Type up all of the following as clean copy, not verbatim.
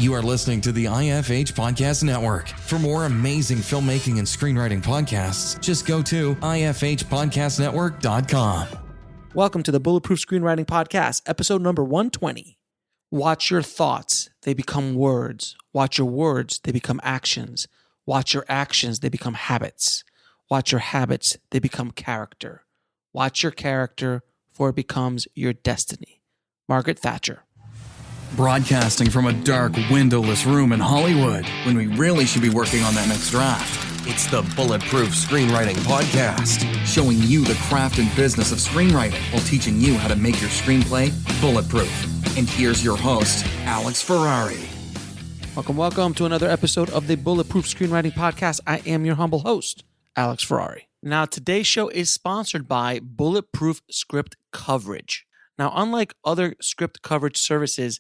You are listening to the IFH Podcast Network. For more amazing filmmaking and screenwriting podcasts, just go to ifhpodcastnetwork.com. Welcome to the Bulletproof Screenwriting Podcast, episode number 120. Watch your thoughts, they become words. Watch your words, they become actions. Watch your actions, they become habits. Watch your habits, they become character. Watch your character, for it becomes your destiny. Margaret Thatcher. Broadcasting from a dark, windowless room in Hollywood when we really should be working on that next draft. It's the Bulletproof Screenwriting Podcast, showing you the craft and business of screenwriting while teaching you how to make your screenplay bulletproof. And here's your host, Alex Ferrari. Welcome to another episode of the Bulletproof Screenwriting Podcast. I am your humble host, Alex Ferrari. Now, today's show is sponsored by Bulletproof Script Coverage. Now, unlike other script coverage services,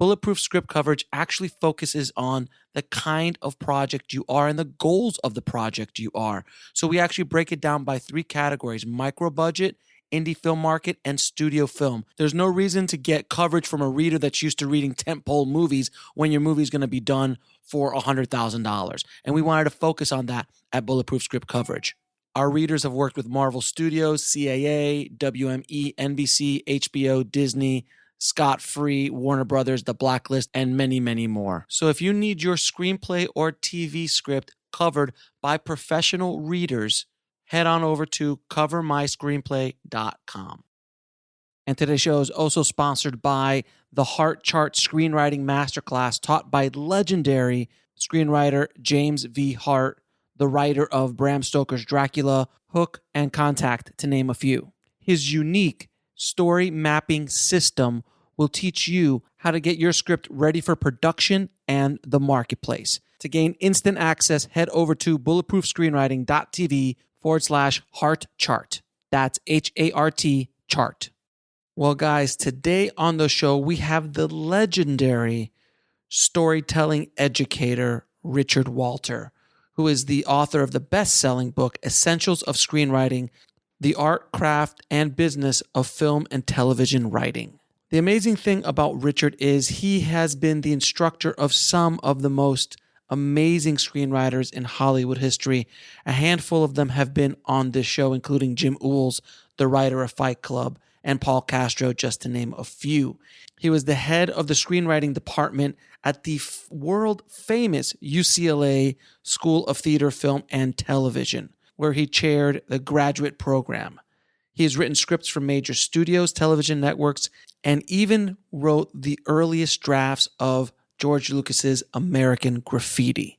Bulletproof Script Coverage actually focuses on the kind of project you are and the goals of the project you are. So we actually break it down by three categories: micro budget, indie film market, and studio film. There's no reason to get coverage from a reader that's used to reading tentpole movies when your movie's going to be done for $100,000. And we wanted to focus on that at Bulletproof Script Coverage. Our readers have worked with Marvel Studios, CAA, WME, NBC, HBO, Disney, Scott Free, Warner Brothers, The Blacklist, and many, many more. So if you need your screenplay or TV script covered by professional readers, head on over to covermyscreenplay.com. And today's show is also sponsored by the Heart Chart Screenwriting Masterclass taught by legendary screenwriter James V. Hart, the writer of Bram Stoker's Dracula, Hook, and Contact, to name a few. His unique story mapping system will teach you how to get your script ready for production and the marketplace. To gain instant access, head over to bulletproofscreenwriting.tv/heart chart. That's HART chart. Well, guys, today on the show, we have the legendary storytelling educator, Richard Walter, who is the author of the best-selling book, Essentials of Screenwriting, The Art, Craft, and Business of Film and Television Writing. The amazing thing about Richard is he has been the instructor of some of the most amazing screenwriters in Hollywood history. A handful of them have been on this show, including Jim Uhls, the writer of Fight Club, and Paul Castro, just to name a few. He was the head of the screenwriting department at the world-famous UCLA School of Theater, Film, and Television, where he chaired the graduate program. He has written scripts for major studios, television networks, and even wrote the earliest drafts of George Lucas's American Graffiti.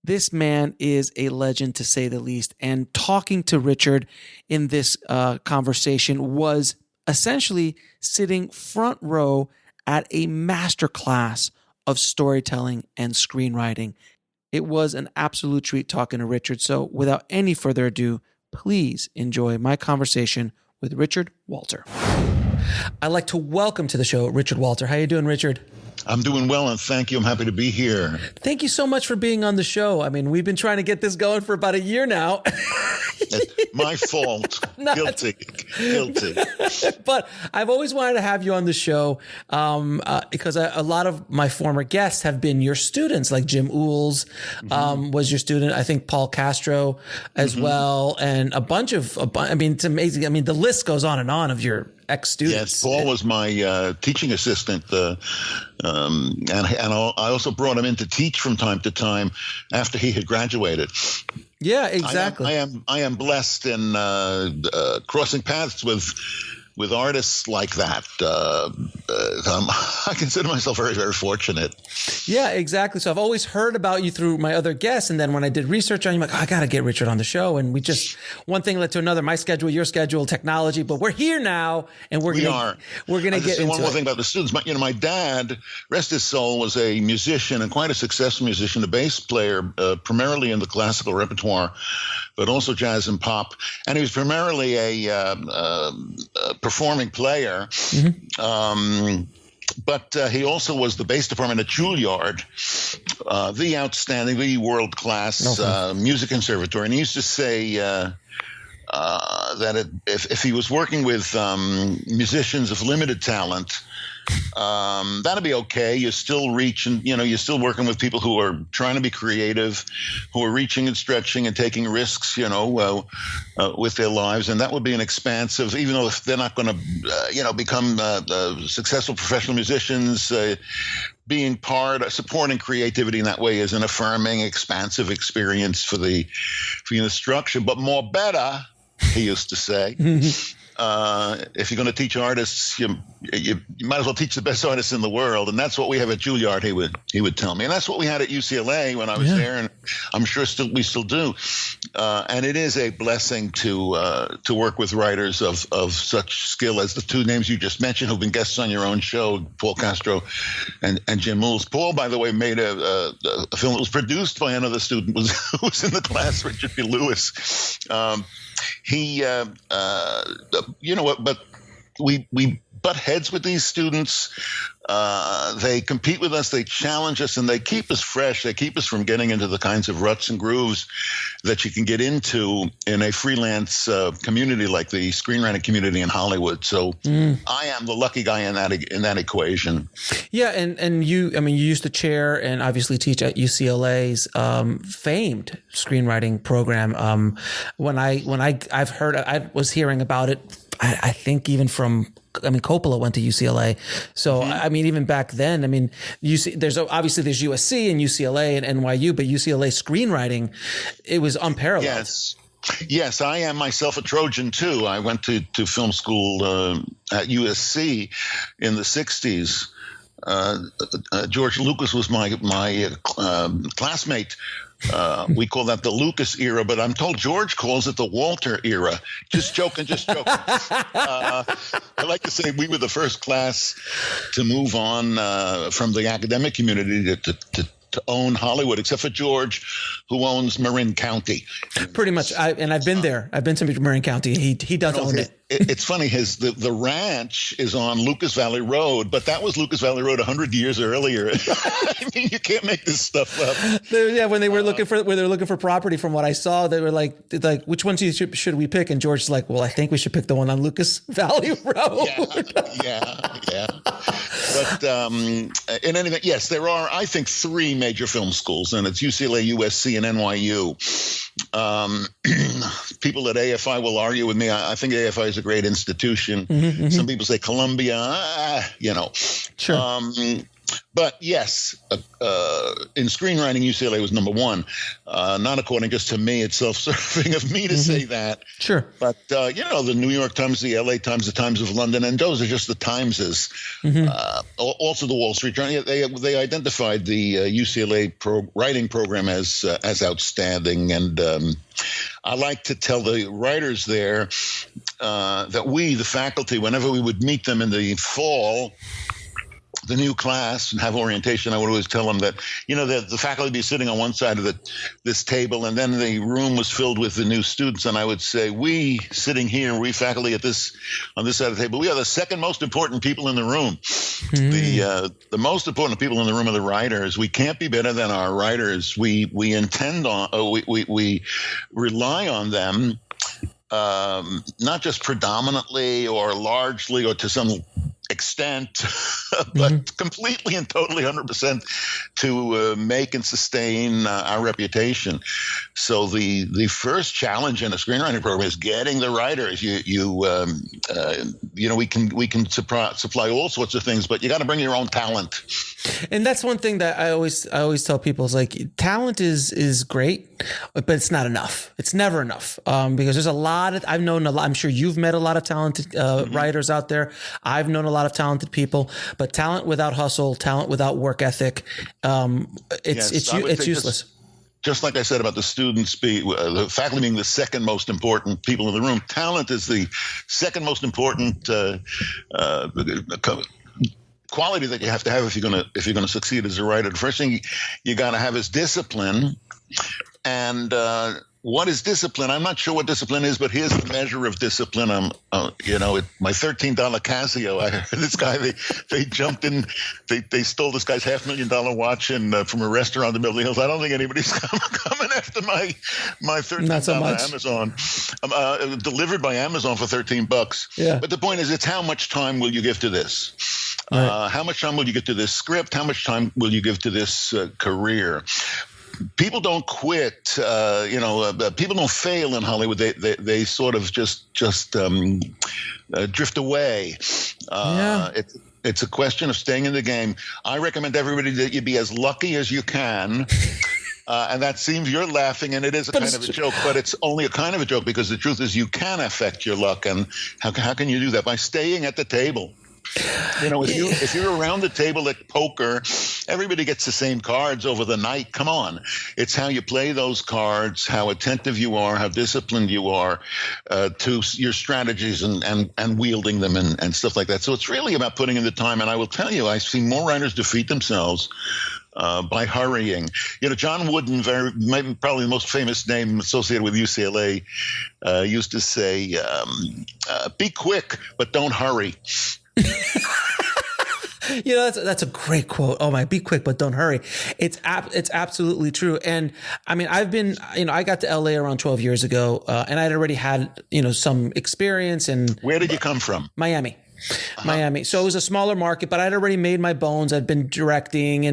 This man is a legend, to say the least, and talking to Richard in this conversation was essentially sitting front row at a masterclass of storytelling and screenwriting. It was an absolute treat talking to Richard. So without any further ado, please enjoy my conversation with Richard Walter. I'd like to welcome to the show Richard Walter. How you doing, Richard? I'm doing well, and thank you. I'm happy to be here. Thank you so much for being on the show. I mean, we've been trying to get this going for about a year now. My fault. Guilty. But I've always wanted to have you on the show because a lot of my former guests have been your students, like Jim Uhls was your student. I think Paul Castro as well, and a bunch of, I mean, it's amazing. I mean, the list goes on and on of your ex-students. Yes, Paul was my teaching assistant, and I also brought him in to teach from time to time after he had graduated. Yeah, exactly. I am blessed in crossing paths with artists like that. I consider myself very, very fortunate. Yeah, exactly. So I've always heard about you through my other guests. And then when I did research on you, I'm like, I got to get Richard on the show. And we just, one thing led to another, my schedule, your schedule, technology, but we're here now and we're going to get into one more thing about the students. My dad, rest his soul, was a musician and quite a successful musician, a bass player, primarily in the classical repertoire, but also jazz and pop. And he was primarily a performing player. But he also was the bass department at Juilliard, the world-class music conservatory. And he used to say, if he was working with musicians of limited talent, that'd be okay. You're still reaching, you're still working with people who are trying to be creative, who are reaching and stretching and taking risks, with their lives. And that would be an expansive, even though they're not going to, become successful professional musicians, being supporting creativity in that way is an affirming, expansive experience for the instruction, but more better, he used to say. If you're going to teach artists, you might as well teach the best artists in the world, and that's what we have at Juilliard. He would tell me, and that's what we had at UCLA when I was there, and I'm sure we still do. And it is a blessing to work with writers of such skill as the two names you just mentioned, who've been guests on your own show, Paul Castro and Jim Uhls. Paul, by the way, made a film that was produced by another student who was in the class, Richard P. Lewis. But we butt heads with these students. They compete with us, they challenge us, and they keep us fresh. They keep us from getting into the kinds of ruts and grooves that you can get into in a freelance community like the screenwriting community in Hollywood. So I am the lucky guy in that equation. Yeah, and you used to chair and obviously teach at UCLA's famed screenwriting program. I was hearing about it. I think even from, Coppola went to UCLA. So, even back then, there's USC and UCLA and NYU, but UCLA screenwriting, it was unparalleled. Yes, I am myself a Trojan too. I went to film school at USC in the 60s. George Lucas was my classmate. We call that the Lucas era, but I'm told George calls it the Walter era. Just joking. I like to say we were the first class to move on from the academic community to own Hollywood, except for George, who owns Marin County. Pretty much. I've been there. I've been to Marin County. He does own it. It's funny. The ranch is on Lucas Valley Road, but that was Lucas Valley Road 100 years earlier. You can't make this stuff up. When they were looking for property, from what I saw, they were like, which ones should we pick? And George's like, well, I think we should pick the one on Lucas Valley Road. Yeah. But in any event, yes, there are, I think, three major film schools, and it's UCLA, USC, and NYU. People at AFI will argue with me. I think AFI is a great institution. Some people say Columbia, Sure. But yes, in screenwriting, UCLA was number one. Not according just to me. It's self-serving of me to say that. Sure. But, the New York Times, the LA Times, the Times of London, and those are just the Timeses. Also the Wall Street Journal. They identified the UCLA writing program as outstanding. And I like to tell the writers there that we, the faculty, whenever we would meet them in the fall, the new class, and have orientation, I would always tell them that, the faculty would be sitting on one side of this table, and then the room was filled with the new students. And I would say, we sitting here, we faculty on this side of the table, we are the second most important people in the room. The most important people in the room are the writers. We can't be better than our writers. We rely on them, not just predominantly or largely or to some extent, but completely and totally 100% to make and sustain our reputation. So the first challenge in a screenwriting program is getting the writers. We can supply all sorts of things, but you got to bring your own talent. And that's one thing that I always tell people is like, talent is great, but it's not enough. It's never enough, because there's I've known a lot. I'm sure you've met a lot of talented writers out there. I've known a lot of talented people, but talent without hustle, talent without work ethic, it's useless. Just like I said about the students, the faculty being the second most important people in the room, talent is the second most important quality that you have to have if you're going to succeed as a writer. The first thing you got to have is discipline, and what is discipline? I'm not sure what discipline is, but here's the measure of discipline. My $13 Casio. I heard this guy. They jumped in. They stole this guy's $500,000 watch from a restaurant in Beverly Hills. I don't think anybody's coming after my $13 Amazon, delivered by Amazon for $13. Yeah. But the point is, it's how much time will you give to this? Right. How much time will you give to this script? How much time will you give to this career? People don't quit. People don't fail in Hollywood. They sort of just drift away. It's a question of staying in the game. I recommend everybody that you be as lucky as you can. And that seems you're laughing, and it is a kind of a joke, but it's only a kind of a joke because the truth is you can affect your luck. And how can you do that? By staying at the table. If you're around the table at poker, everybody gets the same cards over the night. Come on. It's how you play those cards, how attentive you are, how disciplined you are to your strategies and wielding them and stuff like that. So it's really about putting in the time. And I will tell you, I've seen more writers defeat themselves by hurrying. John Wooden, probably the most famous name associated with UCLA, used to say, be quick, but don't hurry. That's a great quote. Oh my, be quick, but don't hurry. It's absolutely true. And I mean, I got to LA around 12 years ago, and I'd already had, some experience. And where did you come from? Miami. Miami. So it was a smaller market, but I'd already made my bones. I'd been directing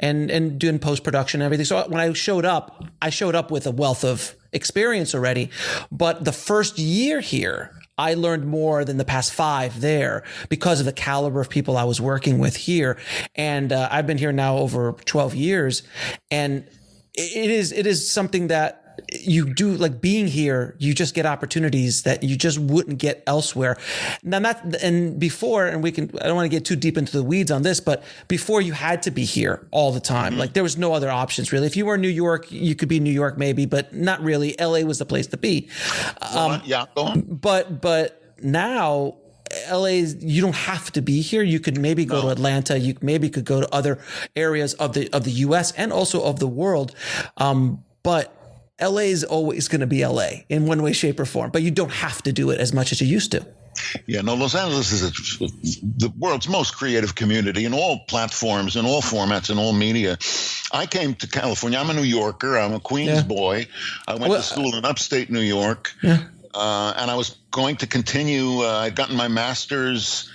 and doing post-production and everything. So when I showed up with a wealth of experience already. But the first year here, I learned more than the past 5 there because of the caliber of people I was working with here. And I've been here now over 12 years. And it is something that you do, like being here, you just get opportunities that you just wouldn't get elsewhere. Now I don't want to get too deep into the weeds on this, but before you had to be here all the time. Mm-hmm. Like there was no other options really. If you were in New York, you could be New York maybe, but not really. LA was the place to be. Go on. But now LA, you don't have to be here. You could maybe go to Atlanta. You maybe could go to other areas of the US and also of the world. But LA is always going to be LA in one way, shape, or form, but you don't have to do it as much as you used to. Yeah, no, Los Angeles is the world's most creative community in all platforms, in all formats, in all media. I came to California. I'm a New Yorker. I'm a Queens boy. I went to school in upstate New York, and I was going to continue. I'd gotten my master's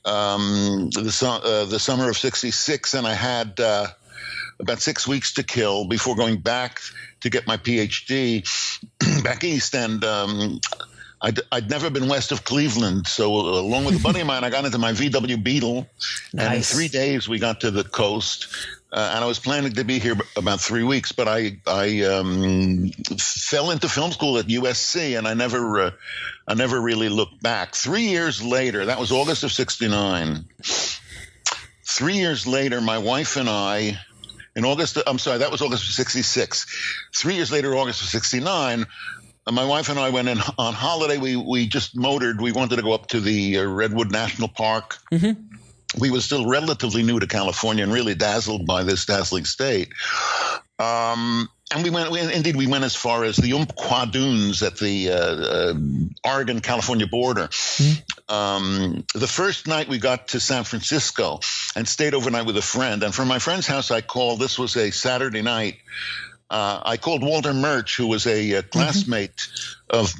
the summer of '66, and I had about 6 weeks to kill before going back to get my PhD back east. And I'd never been west of Cleveland. So along with a buddy of mine, I got into my VW Beetle. Nice. And in 3 days, we got to the coast. And I was planning to be here about 3 weeks, but I fell into film school at USC, and I never really looked back. 3 years later, that was August of '69. 3 years later, my wife and I, that was August of '66. 3 years later, August of '69, my wife and I went in on holiday. We just motored. We wanted to go up to the Redwood National Park. Mm-hmm. We were still relatively new to California and really dazzled by this dazzling state. And we went as far as the Umpqua Dunes at the Oregon-California border. Mm-hmm. The first night we got to San Francisco and stayed overnight with a friend. And from my friend's house, this was a Saturday night. I called Walter Murch, who was a classmate of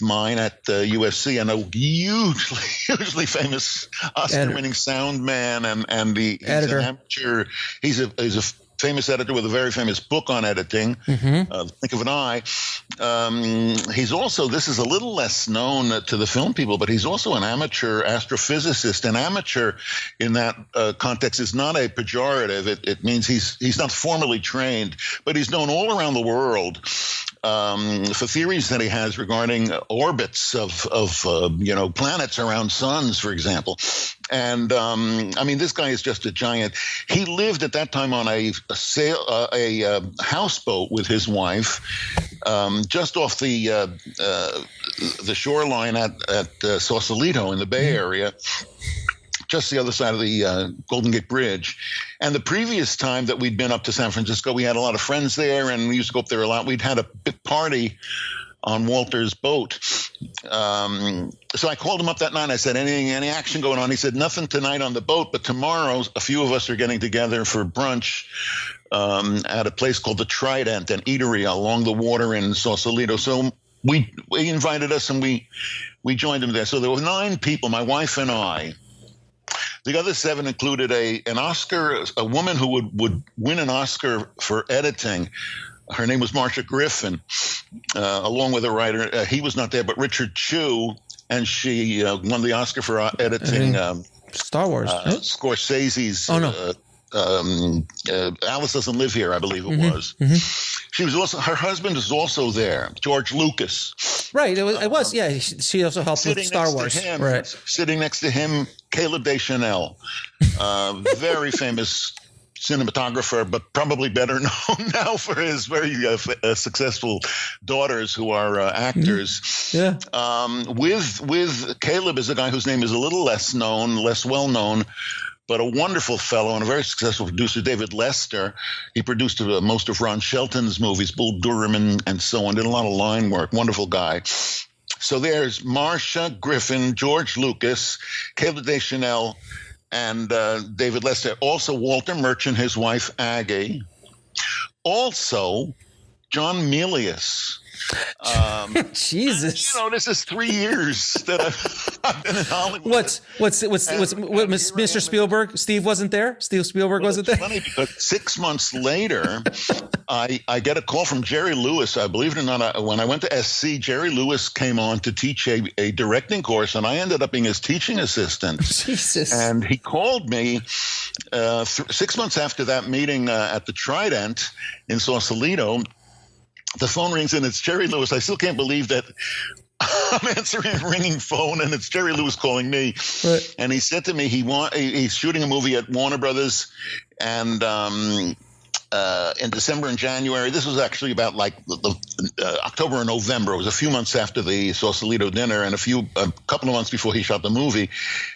mine at USC, and a hugely famous Oscar-winning sound man, and he's an amateur. He's a famous editor with a very famous book on editing, Blink of an Eye. He's also, this is a little less known to the film people, but he's also an amateur astrophysicist. An amateur in that context is not a pejorative. It means he's not formally trained, but he's known all around the world for theories that he has regarding orbits of planets around suns, for example. And this guy is just a giant. He lived at that time on a houseboat with his wife, just off the shoreline at Sausalito in the Bay Area. just the other side of the Golden Gate Bridge. And the previous time that we'd been up to San Francisco, we had a lot of friends there, and we used to go up there a lot. We'd had a big party on Walter's boat. So I called him up that night. I said, any action going on? He said, nothing tonight on the boat, but tomorrow a few of us are getting together for brunch at a place called the Trident, an eatery along the water in Sausalito. So we invited us, and we joined him there. So there were 9 people, my wife and I. The other 7 included a woman who would win an Oscar for editing. Her name was Marcia Griffin, along with a writer. He was not there, but Richard Chu, and she won the Oscar for editing Star Wars. Scorsese's Alice Doesn't Live Here, I believe it was. She was also, her husband is also there, George Lucas. Right, it was. Yeah, she also helped with Star Wars. Right. Sitting next to him, Caleb Deschanel, very famous cinematographer, but probably better known now for his very successful daughters who are actors. Yeah. With Caleb is a guy whose name is a little less well known, but a wonderful fellow and a very successful producer, David Lester. He produced most of Ron Shelton's movies, Bull Durham and so on, did a lot of line work, wonderful guy. So there's Marcia Griffin, George Lucas, Caleb Deschanel, and David Lester. Also Walter Merchant, his wife Aggie. Also John Milius. Jesus. This is 3 years that I've been in Hollywood. What's Mr. Spielberg? Steve wasn't there? Steve Spielberg wasn't there? It's funny because 6 months later, I get a call from Jerry Lewis. I believe it or not, when I went to SC, Jerry Lewis came on to teach a directing course, and I ended up being his teaching assistant. Jesus. And he called me 6 months after that meeting at the Trident in Sausalito. The phone rings, and it's Jerry Lewis. I still can't believe that I'm answering a ringing phone, and it's Jerry Lewis calling me. Right. And he said to me he's shooting a movie at Warner Brothers, and in December and January. This was actually about October and November. It was a few months after the Sausalito dinner and a couple of months before he shot the movie.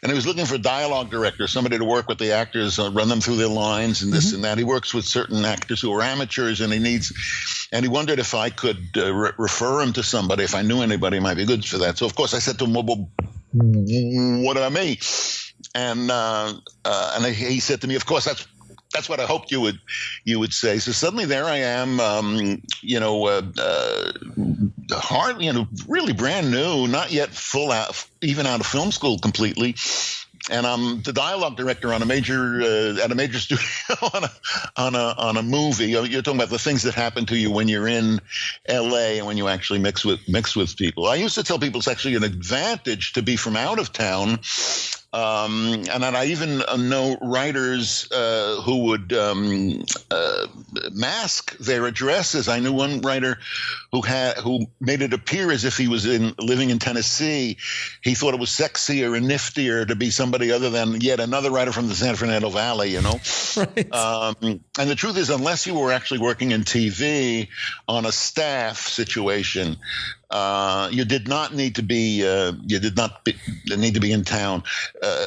And he was looking for a dialogue director, somebody to work with the actors, run them through their lines and this and that. He works with certain actors who are amateurs, and he wondered if I could refer him to somebody, if I knew anybody who might be good for that. So of course I said to him, well, what about me? And he said to me, of course, that's what I hoped you would say. So suddenly there I am, hardly, really brand new, not yet even out of film school completely. And I'm the dialogue director on a major studio on a movie. You're talking about the things that happen to you when you're in LA and when you actually mix with people. I used to tell people it's actually an advantage to be from out of town. And I even know writers who would mask their addresses. I knew one writer who made it appear as if he was living in Tennessee. He thought it was sexier and niftier to be somebody other than yet another writer from the San Fernando Valley, Right. And the truth is, unless you were actually working in TV on a staff situation, you did not need to be in town.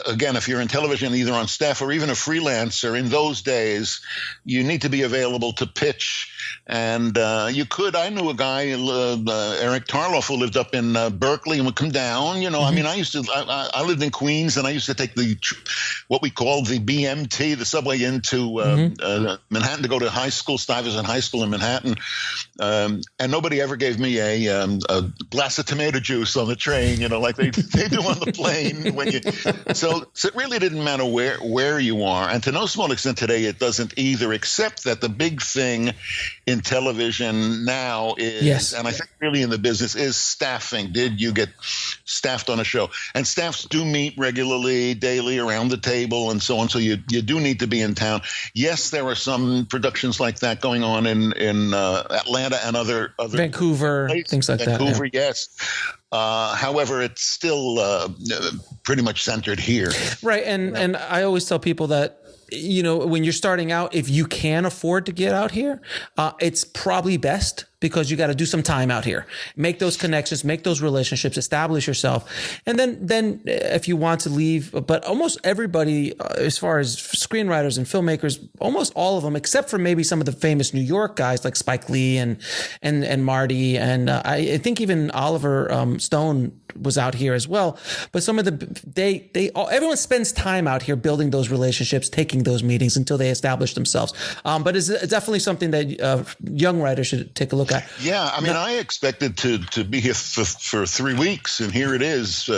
Again, if you're in television, either on staff or even a freelancer, in those days, you need to be available to pitch. And you could. I knew a guy, Eric Tarloff, who lived up in Berkeley and would come down. I mean, I lived in Queens, and I used to take what we called the BMT, the subway into Manhattan to go to high school, Stuyvesant High School in Manhattan. And nobody ever gave me a glass of tomato juice on the train, like they do on the plane when you. So it really didn't matter where you are, and to no small extent today it doesn't either. Except that the big thing in television now is, yes, and I think really in the business, is staffing. Did you get staffed on a show? And staffs do meet regularly, daily, around the table, and so on. So you do need to be in town. Yes, there are some productions like that going on in Atlanta and other Vancouver, places. things like that. Vancouver, yes. However, it's still pretty much centered here. Right. And I always tell people that, you know, when you're starting out, if you can afford to get out here, it's probably best, because you got to do some time out here, make those connections, make those relationships, establish yourself. And then if you want to leave, but almost everybody, as far as screenwriters and filmmakers, almost all of them, except for maybe some of the famous New York guys like Spike Lee and Marty. And I think even Oliver Stone was out here as well. But some of everyone spends time out here building those relationships, taking those meetings until they establish themselves. But it's definitely something that young writers should take a look at. Yeah, I mean, I expected to be here for 3 weeks, and here it is.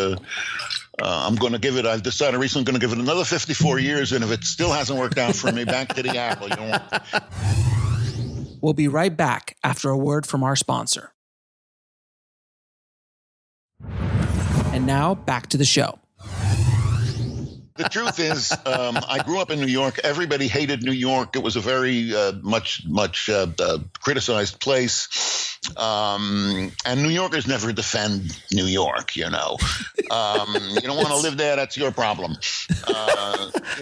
I'm going to give it, I've decided recently I'm going to give it another 54 years, and if it still hasn't worked out for me, back to the apple. You know? We'll be right back after a word from our sponsor. And now, back to the show. The truth is, I grew up in New York. Everybody hated New York. It was a very much criticized place. And New Yorkers never defend New York, you know. You don't want to live there, that's your problem. You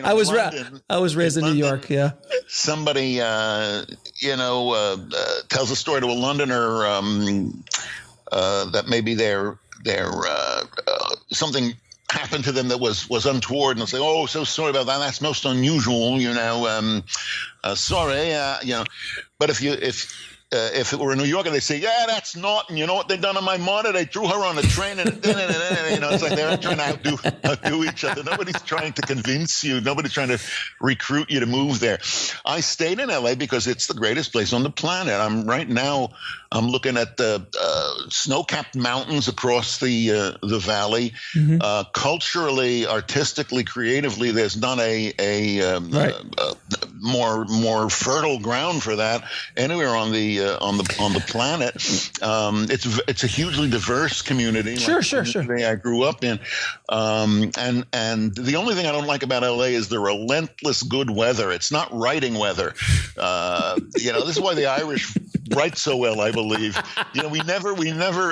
know, I was raised in New York, yeah. Somebody, tells a story to a Londoner that maybe they're something happened to them that was untoward, and they'll say, "Oh, so sorry about that. That's most unusual, you know. Sorry, you know." But if it were a New Yorker, they say, "Yeah, that's not." And you know what they done on my mother? They threw her on a train, and you know, it's like they're trying to outdo each other. Nobody's trying to convince you. Nobody's trying to recruit you to move there. I stayed in LA because it's the greatest place on the planet. I'm looking at the snow-capped mountains across the valley. Mm-hmm. Culturally, artistically, creatively, there's not a more fertile ground for that anywhere on the planet. It's a hugely diverse community. Sure. I grew up in, and the only thing I don't like about LA is the relentless good weather. It's not writing weather. This is why the Irish write so well, I believe. You know, we never.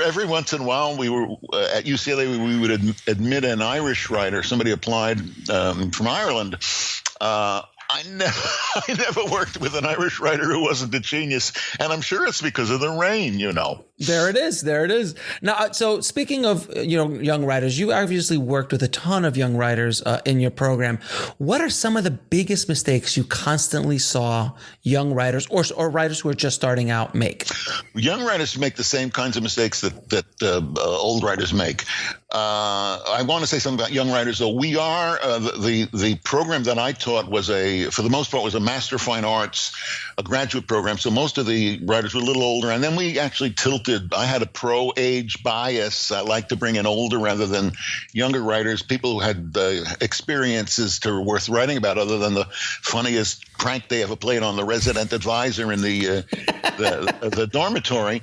Every once in a while, we were at UCLA. We would admit an Irish writer. Somebody applied from Ireland. I never worked with an Irish writer who wasn't a genius, and I'm sure it's because of the rain, you know. There it is. Now, so speaking of, young writers, you obviously worked with a ton of young writers in your program. What are some of the biggest mistakes you constantly saw young writers or writers who are just starting out make? Young writers make the same kinds of mistakes that old writers make. I want to say something about young writers, though. We are the program that I taught for the most part, was a Master of Fine Arts, a graduate program. So most of the writers were a little older, and then we actually tilted. I had a pro-age bias. I like to bring in older rather than younger writers, people who had experiences that were worth writing about, other than the funniest prank they ever played on the resident advisor in the dormitory.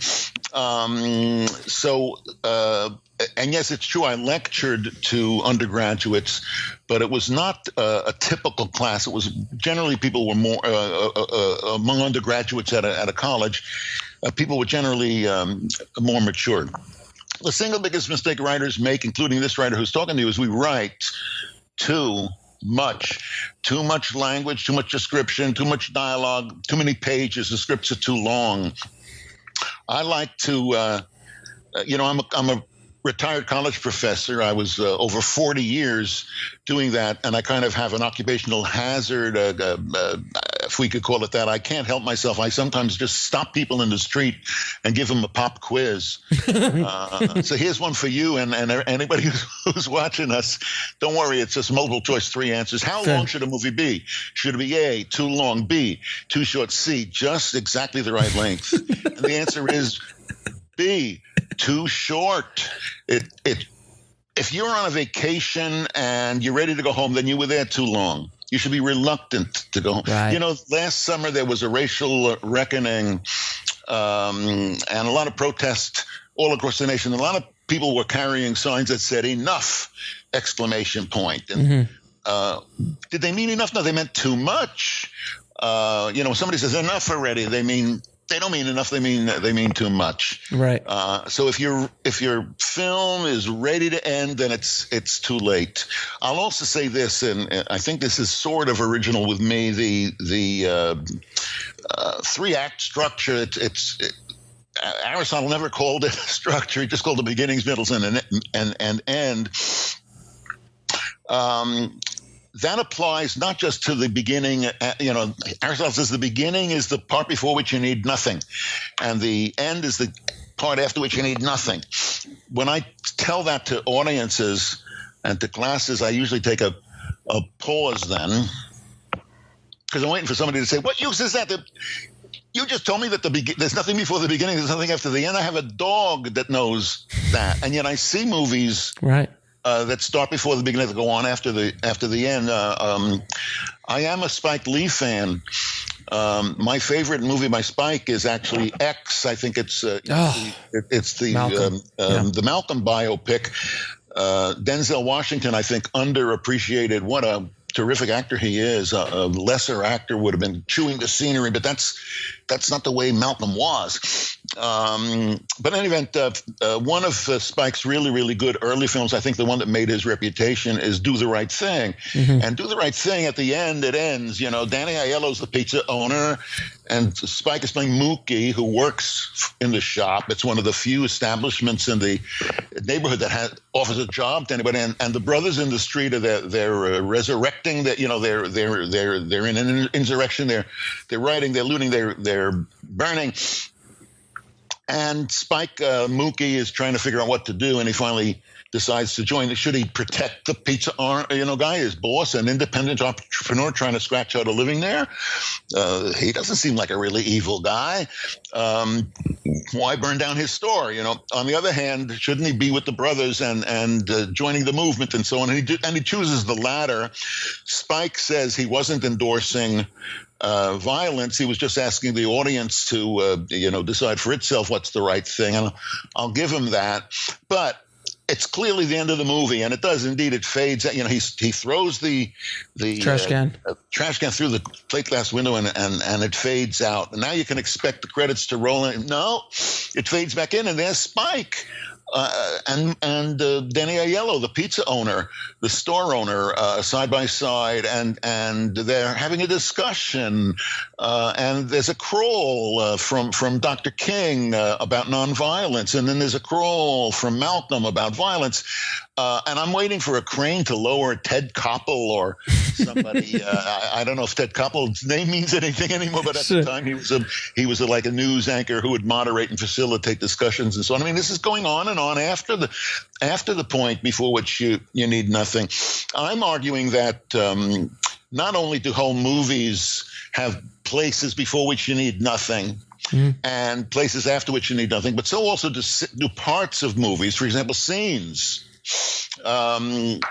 And yes, it's true. I lectured to undergraduates, but it was not a typical class. It was generally people were more among undergraduates at a college. People were generally more mature. The single biggest mistake writers make, including this writer who's talking to you, is we write too much language, too much description, too much dialogue, too many pages. The scripts are too long. I like to, I'm a retired college professor. I was over 40 years doing that, and I kind of have an occupational hazard, if we could call it that. I can't help myself. I sometimes just stop people in the street and give them a pop quiz. So here's one for you and anybody who's watching us. Don't worry, it's just multiple choice, 3 answers. How long should a movie be? Should it be A, too long, B, too short, C, just exactly the right length? And the answer is B, too short. If you're on a vacation and you're ready to go home, then you were there too long. You should be reluctant to go home. Right. You know, last summer there was a racial reckoning and a lot of protest all across the nation. A lot of people were carrying signs that said "enough!" exclamation point. And did they mean enough? No, they meant too much. When somebody says enough already, they mean they don't mean enough. They mean too much. Right. So if your film is ready to end, then it's too late. I'll also say this, and I think this is sort of original with me. The 3-act structure. Aristotle never called it a structure. He just called it beginnings, middles, and end. That applies not just to the beginning. Aristotle says the beginning is the part before which you need nothing, and the end is the part after which you need nothing. When I tell that to audiences and to classes, I usually take a pause then, because I'm waiting for somebody to say, "What use is that? You just told me that there's nothing before the beginning, there's nothing after the end." I have a dog that knows that, and yet I see movies right. That start before the beginning, that go on after the end. I am a Spike Lee fan. My favorite movie by Spike is actually X. I think it's the Malcolm. The Malcolm biopic. Denzel Washington, I think, underappreciated. What a terrific actor he is. A lesser actor would have been chewing the scenery, but that's not the way Malcolm was. But in any event, one of Spike's really, really good early films, I think the one that made his reputation, is Do the Right Thing. Mm-hmm. And Do the Right Thing, at the end, it ends, Danny Aiello's the pizza owner, and Spike is playing Mookie, who works in the shop. It's one of the few establishments in the neighborhood that offers a job to anybody. And the brothers in the street they're resurrecting that. They're in an insurrection. They're rioting. They're looting. They're burning. And Spike Mookie is trying to figure out what to do, and he finally decides to join. Should he protect the pizza guy, his boss, an independent entrepreneur trying to scratch out a living there? He doesn't seem like a really evil guy. Why burn down his store? On the other hand, shouldn't he be with the brothers and joining the movement and so on? And he chooses the latter. Spike says he wasn't endorsing violence. He was just asking the audience to, decide for itself what's the right thing. And I'll give him that. But it's clearly the end of the movie, and it does indeed. It fades. He throws the trash can through the plate glass window, and it fades out. And now you can expect the credits to roll in. No, it fades back in, and there's Spike. And Danny Aiello, the pizza owner, the store owner, side by side, and they're having a discussion. And there's a crawl from Dr. King about nonviolence, and then there's a crawl from Malcolm about violence. And I'm waiting for a crane to lower Ted Koppel or somebody. I don't know if Ted Koppel's name means anything anymore, but at the time he was like a news anchor who would moderate and facilitate discussions and so on. I mean, this is going on and on after the point before which you need nothing. I'm arguing that not only do whole movies have places before which you need nothing, and places after which you need nothing, but so also do parts of movies, for example, scenes.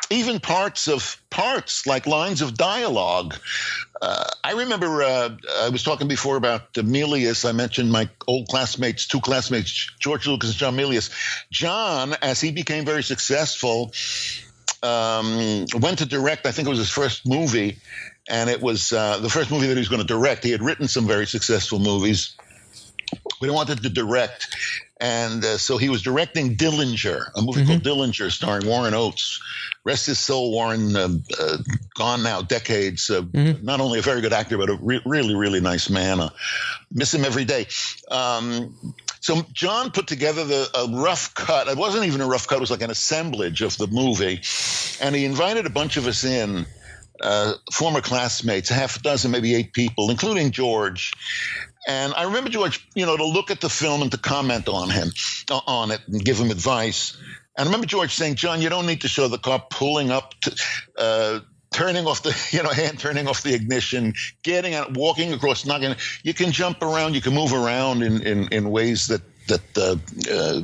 Even parts like lines of dialogue. I remember I was talking before about Milius. I mentioned my two classmates, George Lucas and John Milius. John, as he became very successful, went to direct. I think it was his first movie, and it was the first movie that he was going to direct. He had written some very successful movies, but he wanted to direct. And so he was directing Dillinger, a movie called Dillinger, starring Warren Oates. Rest his soul, Warren, gone now, decades. Not only a very good actor, but a really, really nice man. Miss him every day. So John put together a rough cut. It wasn't even a rough cut. It was like an assemblage of the movie. And he invited a bunch of us in, former classmates, a half a dozen, maybe 8 people, including George. And I remember George, to look at the film and to comment on it and give him advice. And I remember George saying, "John, you don't need to show the car pulling up, turning off the, hand turning off the ignition, getting out, walking across, you can jump around, you can move around in ways that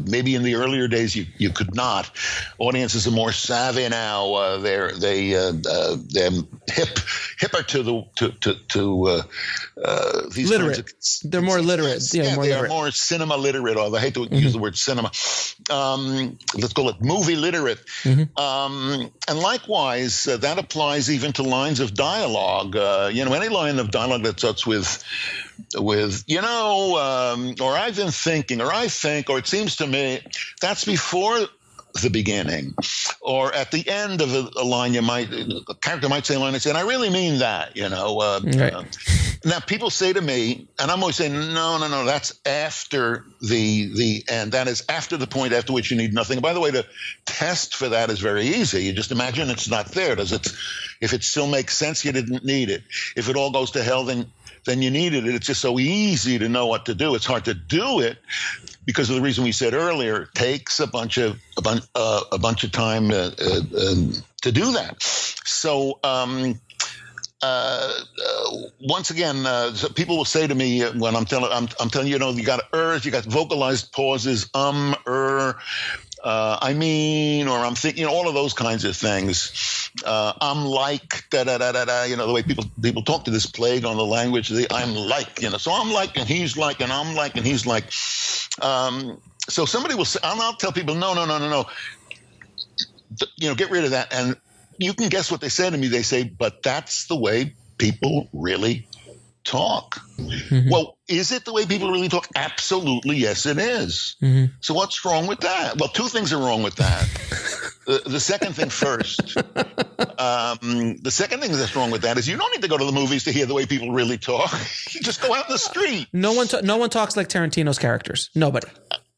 maybe in the earlier days you could not. Audiences are more savvy now. They're hipper to these literate. They're more literate. Yeah, they are more cinema literate. Although I hate to use the word cinema. Let's call it movie literate. And likewise, that applies even to lines of dialogue. Any line of dialogue that starts with or I've been thinking, or I think, or it seems to me, that's before the beginning, or at the end of a line, a character might say a line and say, and I really mean that, Right. Now, people say to me, and I'm always saying, no, that's after the end. That is after the point after which you need nothing. By the way, the test for that is very easy. You just imagine it's not there. If it still makes sense, you didn't need it. If it all goes to hell, then you needed it. It's just so easy to know what to do. It's hard to do it because of the reason we said earlier. It takes a bunch of time to do that. So once again, so people will say to me when I'm telling you, you got ers, you got vocalized pauses, I mean, or I'm thinking, all of those kinds of things. I'm like, the way people talk to this plague on the language, I'm like, so I'm like, and he's like, and I'm like, and he's like. So somebody will say, and I'll tell people, no. Get rid of that. And you can guess what they say to me. They say, but that's the way people really talk. Mm-hmm. Well, is it the way people really talk? Absolutely, yes, it is. Mm-hmm. So what's wrong with that? Well, two things are wrong with that. The second thing first. The second thing that's wrong with that is you don't need to go to the movies to hear the way people really talk. You just go out in the street. No one talks like Tarantino's characters. Nobody.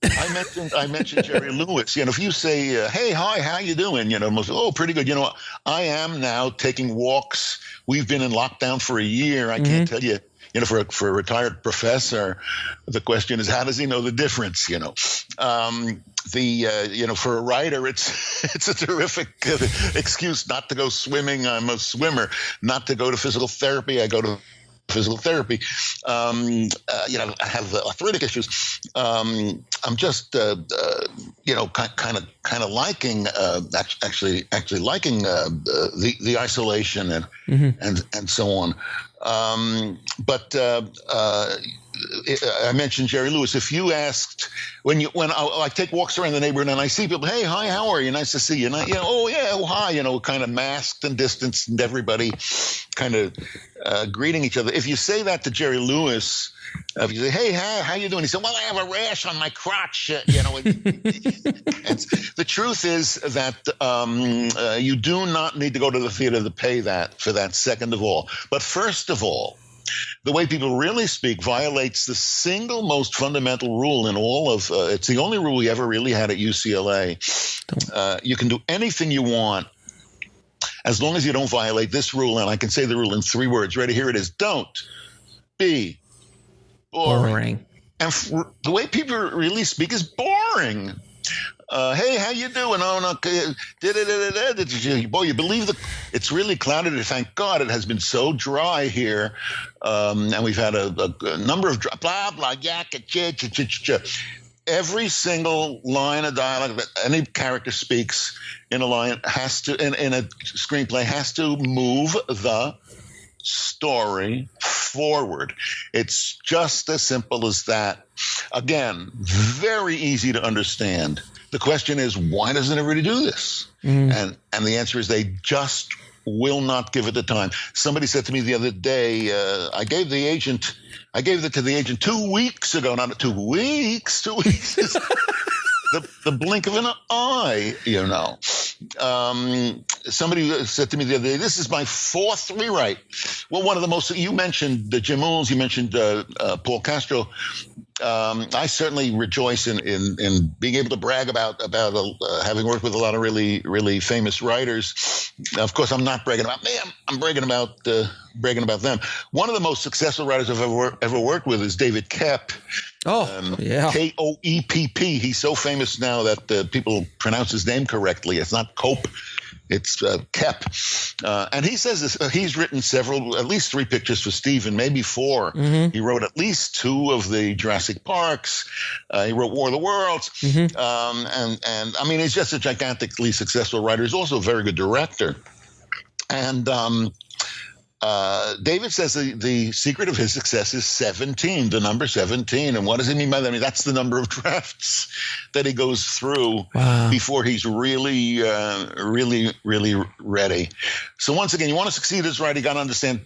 I mentioned Jerry Lewis. If you say, "Hey, hi, how you doing?" Most, "Oh, pretty good." I am now taking walks. We've been in lockdown for a year. I can't tell you. For a retired professor, the question is, how does he know the difference? For a writer, it's a terrific excuse not to go swimming. I'm a swimmer. Not to go to physical therapy. I go to physical therapy. I have arthritic issues. I'm just, kind of liking, actually liking the isolation and so on. But I mentioned Jerry Lewis. If you asked when I take walks around the neighborhood and I see people, "Hey, hi, how are you? Nice to see you." And "Oh yeah, oh hi," kind of masked and distanced, and everybody kind of greeting each other. If you say that to Jerry Lewis, if you say, "Hey, how you doing?" He said, "Well, I have a rash on my crotch." And the truth is that you do not need to go to the theater to pay that for that. Second of all, but first of all, the way people really speak violates the single most fundamental rule in all of it's the only rule we ever really had at UCLA. You can do anything you want as long as you don't violate this rule. And I can say the rule in 3 words. Ready? Here it is. Don't be boring. And the way people really speak is boring. Hey, how you doing? Oh, no. Boy, you believe it's really clouded. Thank God it has been so dry here. And we've had a number of blah, blah, yakka, cha. Every single line of dialogue that any character speaks in a line has to, in a screenplay, has to move the story forward. It's just as simple as that. Again, very easy to understand. The question is, why doesn't everybody do this? And the answer is they just will not give it the time. Somebody said to me the other day, I gave it to the agent 2 weeks ago. Not 2 weeks. 2 weeks is the blink of an eye, Somebody said to me the other day, this is my 4th rewrite. Well, one of the most, you mentioned the Jim Uhls, you mentioned Paul Castro. I certainly rejoice in being able to brag about having worked with a lot of really, really famous writers. Of course, I'm not bragging about me. I'm bragging about them. One of the most successful writers I've ever worked with is David Koepp. Yeah. Koepp. He's so famous now that people pronounce his name correctly. It's not Cope. It's Kep. And he says this, he's written at least 3 pictures for Steven, maybe 4. Mm-hmm. He wrote at least 2 of the Jurassic Parks. He wrote War of the Worlds. Mm-hmm. And I mean, he's just a gigantically successful writer. He's also a very good director. And David says the secret of his success is 17, the number 17. And what does he mean by that? I mean, that's the number of drafts that he goes through before he's really ready. So once again, you want to succeed as a writer, you got to understand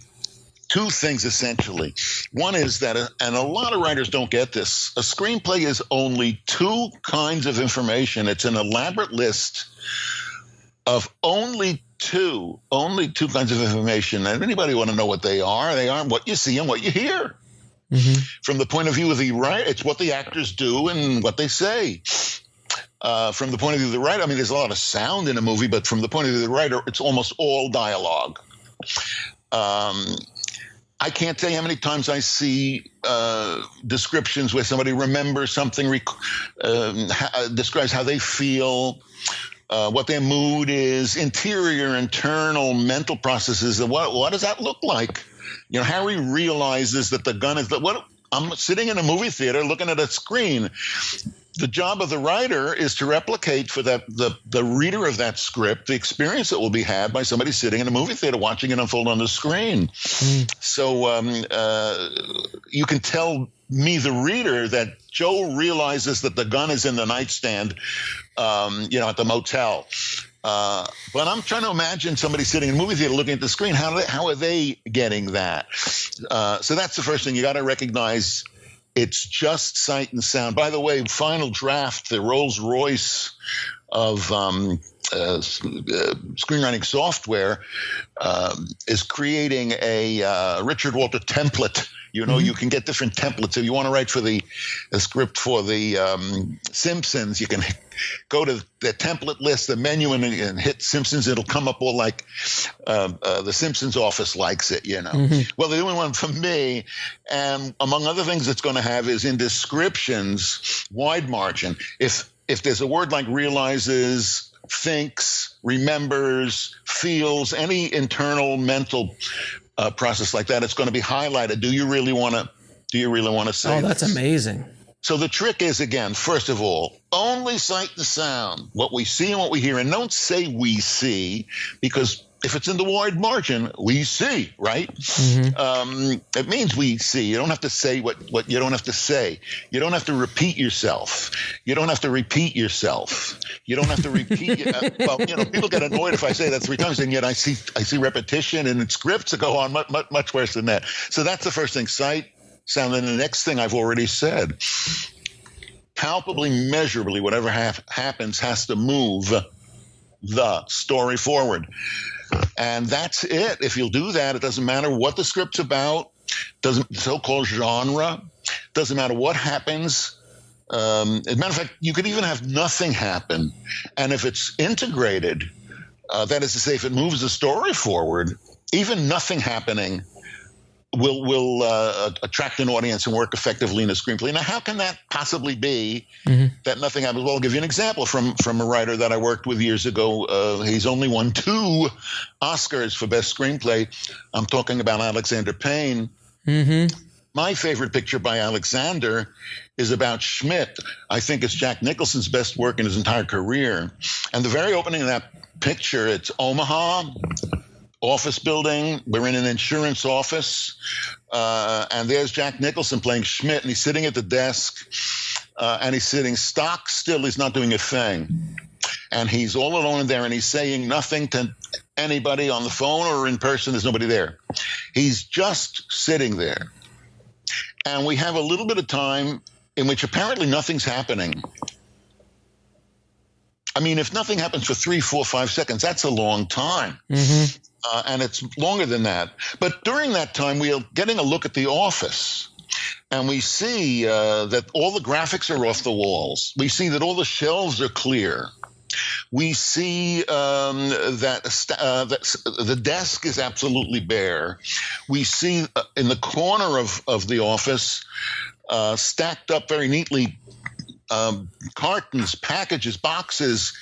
2 things essentially. One is that, and a lot of writers don't get this, a screenplay is only 2 kinds of information. It's an elaborate list of only two kinds of information. And anybody want to know what they are? They are what you see and what you hear. Mm-hmm. From the point of view of the writer, it's what the actors do and what they say. From the point of view of the writer, I mean, there's a lot of sound in a movie, but from the point of view of the writer, it's almost all dialogue. I can't tell you how many times I see descriptions where somebody remembers something, describes how they feel, what their mood is, interior, internal, mental processes. And what does that look like? You know, Harry realizes that the gun is I'm sitting in a movie theater looking at a screen. The job of the writer is to replicate for the reader of that script the experience that will be had by somebody sitting in a movie theater watching it unfold on the screen. So you can tell me, the reader, that Joe realizes that the gun is in the nightstand, at the motel. But I'm trying to imagine somebody sitting in a movie theater looking at the screen. How are they getting that? So that's the first thing. You got to recognize it's just sight and sound. By the way, Final Draft, the Rolls Royce of screenwriting software, is creating a Richard Walter template. You know, you can get different templates. If you want to write for a script for the Simpsons, you can go to the template list, the menu, and hit Simpsons. It'll come up all like the Simpsons office likes it, you know. Mm-hmm. Well, they're doing one for me. And among other things it's going to have is in descriptions, wide margin. If there's a word like realizes, thinks, remembers, feels, any internal mental process like that, it's going to be highlighted. Do you really want to say? Oh, that's amazing. So the trick is, again, first of all, only sight and sound, what we see and what we hear. And don't say we see, because if it's in the wide margin, we see, right? Mm-hmm. It means we see. You don't have to say what you don't have to say. You don't have to repeat yourself. You don't have to repeat yourself. You don't have to repeat. People get annoyed if I say that 3 times, and yet I see repetition and scripts that go on much worse than that. So that's the first thing, sight, sound. And the next thing I've already said, palpably, measurably, whatever happens has to move the story forward. And that's it. If you'll do that, it doesn't matter what the script's about, so-called genre, doesn't matter what happens. As a matter of fact, you could even have nothing happen. And if it's integrated, that is to say, if it moves the story forward, even nothing happening will attract an audience and work effectively in a screenplay. Now, how can that possibly be that nothing happens? Well, I'll give you an example from a writer that I worked with years ago. He's only won 2 Oscars for Best Screenplay. I'm talking about Alexander Payne. Mm-hmm. My favorite picture by Alexander is about Schmidt. I think it's Jack Nicholson's best work in his entire career. And the very opening of that picture, it's Omaha, office building. We're in an insurance office, and there's Jack Nicholson playing Schmidt, and he's sitting at the desk, and he's sitting stock still. He's not doing a thing, and he's all alone in there, and he's saying nothing to anybody on the phone or in person. There's nobody there. He's just sitting there, and we have a little bit of time in which apparently nothing's happening. I mean, if nothing happens for 3, 4, 5 seconds, that's a long time. Mm-hmm. And it's longer than that. But during that time, we are getting a look at the office. And we see that all the graphics are off the walls. We see that all the shelves are clear. We see that the desk is absolutely bare. We see in the corner of the office, stacked up very neatly, cartons, packages, boxes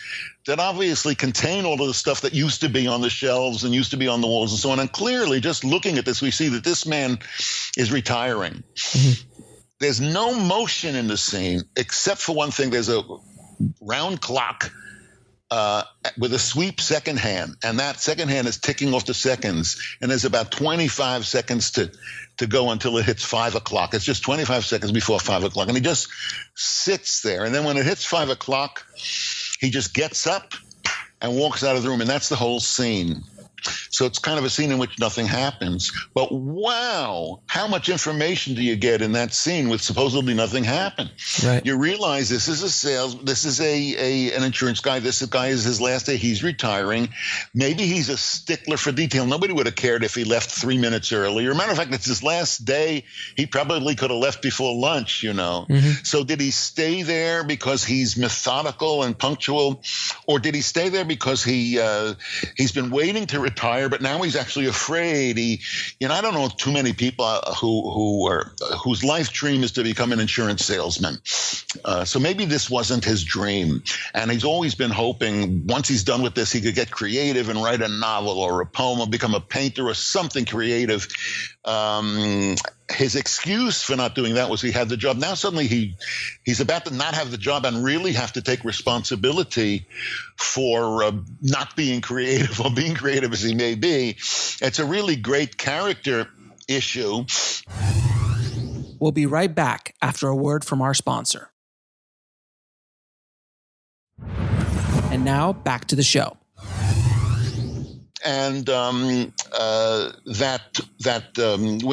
that obviously contain all of the stuff that used to be on the shelves and used to be on the walls and so on. And clearly, just looking at this, we see that this man is retiring. Mm-hmm. There's no motion in the scene except for one thing. There's a round clock with a sweep second hand, and that second hand is ticking off the seconds, and there's about 25 seconds to go until it hits 5 o'clock. It's just 25 seconds before 5 o'clock, and he just sits there, and then when it hits 5 o'clock, he just gets up and walks out of the room, and that's the whole scene. So it's kind of a scene in which nothing happens. But wow, how much information do you get in that scene with supposedly nothing happen? Right. You realize this is an insurance guy. This guy is his last day. He's retiring. Maybe he's a stickler for detail. Nobody would have cared if he left 3 minutes earlier. Matter of fact, it's his last day. He probably could have left before lunch, Mm-hmm. So did he stay there because he's methodical and punctual? Or did he stay there because he's been waiting to retire, but now he's actually afraid. I don't know too many people whose life dream is to become an insurance salesman. So maybe this wasn't his dream, and he's always been hoping once he's done with this, he could get creative and write a novel or a poem or become a painter or something creative. His excuse for not doing that was he had the job. Now suddenly he's about to not have the job and really have to take responsibility for not being creative or being creative as he may be. It's a really great character issue. We'll be right back after a word from our sponsor. And now back to the show. And we're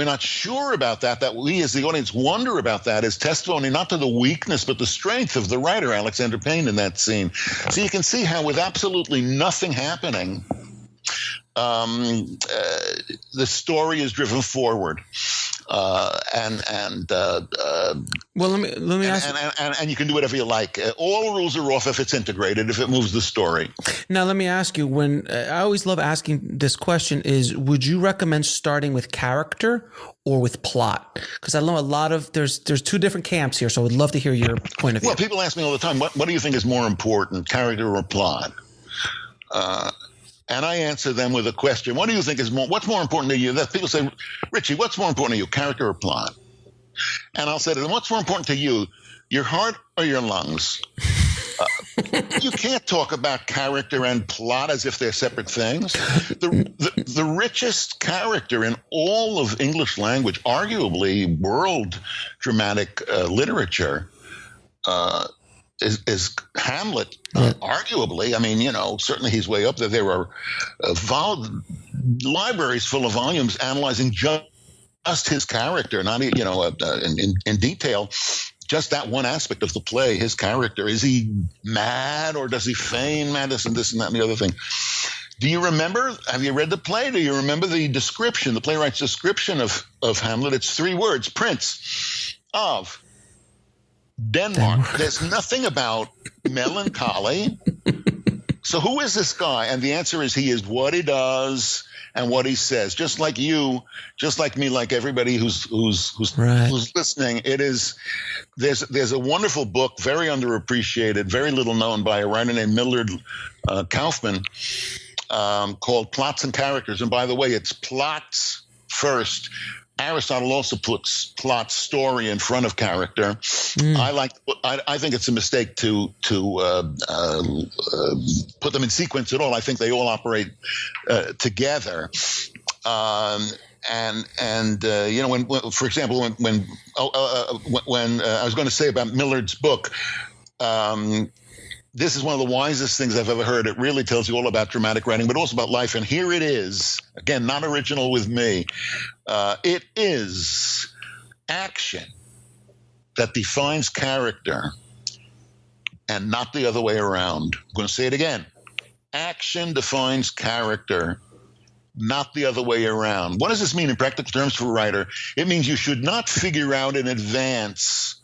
not sure about that we as the audience wonder about that is testimony not to the weakness but the strength of the writer, Alexander Payne, in that scene. So you can see how with absolutely nothing happening, the story is driven forward. Well, let me ask. And you can do whatever you like. All rules are off if it's integrated, if it moves the story. Now, let me ask you. When I always love asking this question is, would you recommend starting with character or with plot? Because I know a lot of there's two different camps here, so I would love to hear your point of view. Well, people ask me all the time, what do you think is more important, character or plot? And I answer them with a question. What do you think what's more important to you? That people say, Richie, what's more important to you, character or plot? And I'll say to them, what's more important to you, your heart or your lungs? You can't talk about character and plot as if they're separate things. The richest character in all of English language, arguably world dramatic literature, is Hamlet, arguably. I mean, certainly he's way up there. There are libraries full of volumes analyzing just his character, not in detail, just that one aspect of the play, his character. Is he mad or does he feign madness and this and that and the other thing? Do you remember? Have you read the play? Do you remember the description, the playwright's description of Hamlet? It's 3 words: Prince of Denmark. There's nothing about melancholy. So who is this guy? And the answer is he is what he does and what he says. Just like you, just like me, like everybody who's listening. It is there's a wonderful book, very underappreciated, very little known, by a writer named Millard Kaufman, called Plots and Characters. And by the way, it's plots first. Aristotle also puts plot, story in front of character. I think it's a mistake to put them in sequence at all. I think they all operate together. When for example, when I was going to say about Millard's book, this is one of the wisest things I've ever heard. It really tells you all about dramatic writing, but also about life. And here it is, again, not original with me. It is action that defines character and not the other way around. I'm going to say it again. Action defines character, not the other way around. What does this mean in practical terms for a writer? It means you should not figure out in advance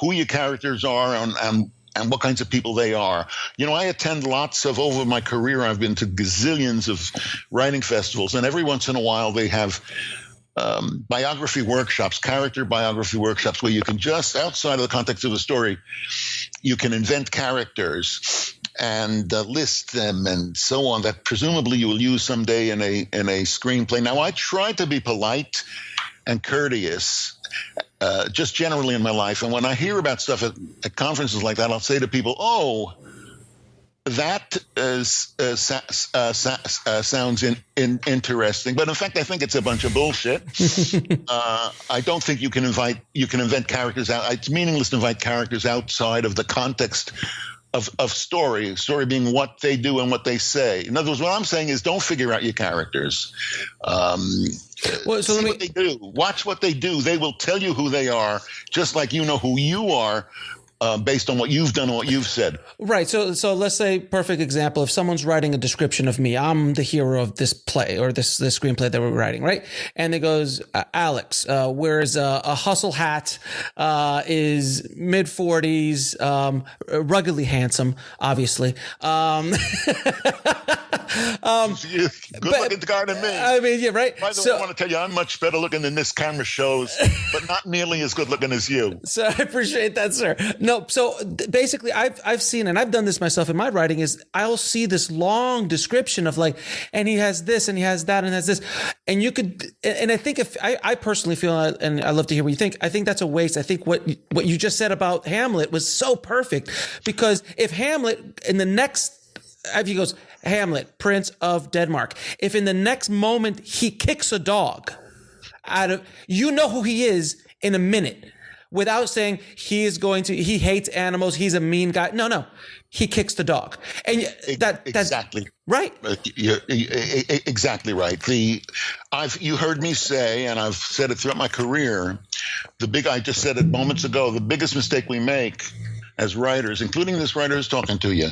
who your characters are and what kinds of people they are. I attend over my career, I've been to gazillions of writing festivals, and every once in a while they have biography workshops, character biography workshops, where you can just, outside of the context of the story, you can invent characters. list them and so on that presumably you will use someday in a screenplay. Now, I try to be polite and courteous, just generally in my life. And when I hear about stuff at conferences like that, I'll say to people, "Oh, that sounds interesting." But in fact, I think it's a bunch of bullshit. I don't think you can invent characters out. It's meaningless to invite characters outside of the context of story being what they do and what they say. In other words, what I'm saying is don't figure out your characters. What they do. Watch what they do. They will tell you who they are, just like you know who you are. Based on what you've done and what you've said. Right. So let's say, perfect example, if someone's writing a description of me, I'm the hero of this play or this screenplay that we're writing, right? And it goes, Alex wears a hustle hat, is mid-40s, ruggedly handsome, obviously. Good looking guy to me. I mean, yeah, right. By the way, I want to tell you, I'm much better looking than this camera shows, but not nearly as good looking as you. So I appreciate that, sir. No, so basically, I've seen, and I've done this myself in my writing, is I'll see this long description of like, and he has this, and he has that, and has this, and you could, and I think if I personally feel, and I love to hear what you think, I think that's a waste. I think what you just said about Hamlet was so perfect, because if Hamlet in the next, if he goes, Hamlet, Prince of Denmark, if in the next moment he kicks a dog out of, you know who he is in a minute, without saying he hates animals, he's a mean guy. No, he kicks the dog. And that's exactly right. You're exactly right. You heard me say, and I've said it throughout my career, I just said it moments ago, the biggest mistake we make as writers, including this writer who's talking to you,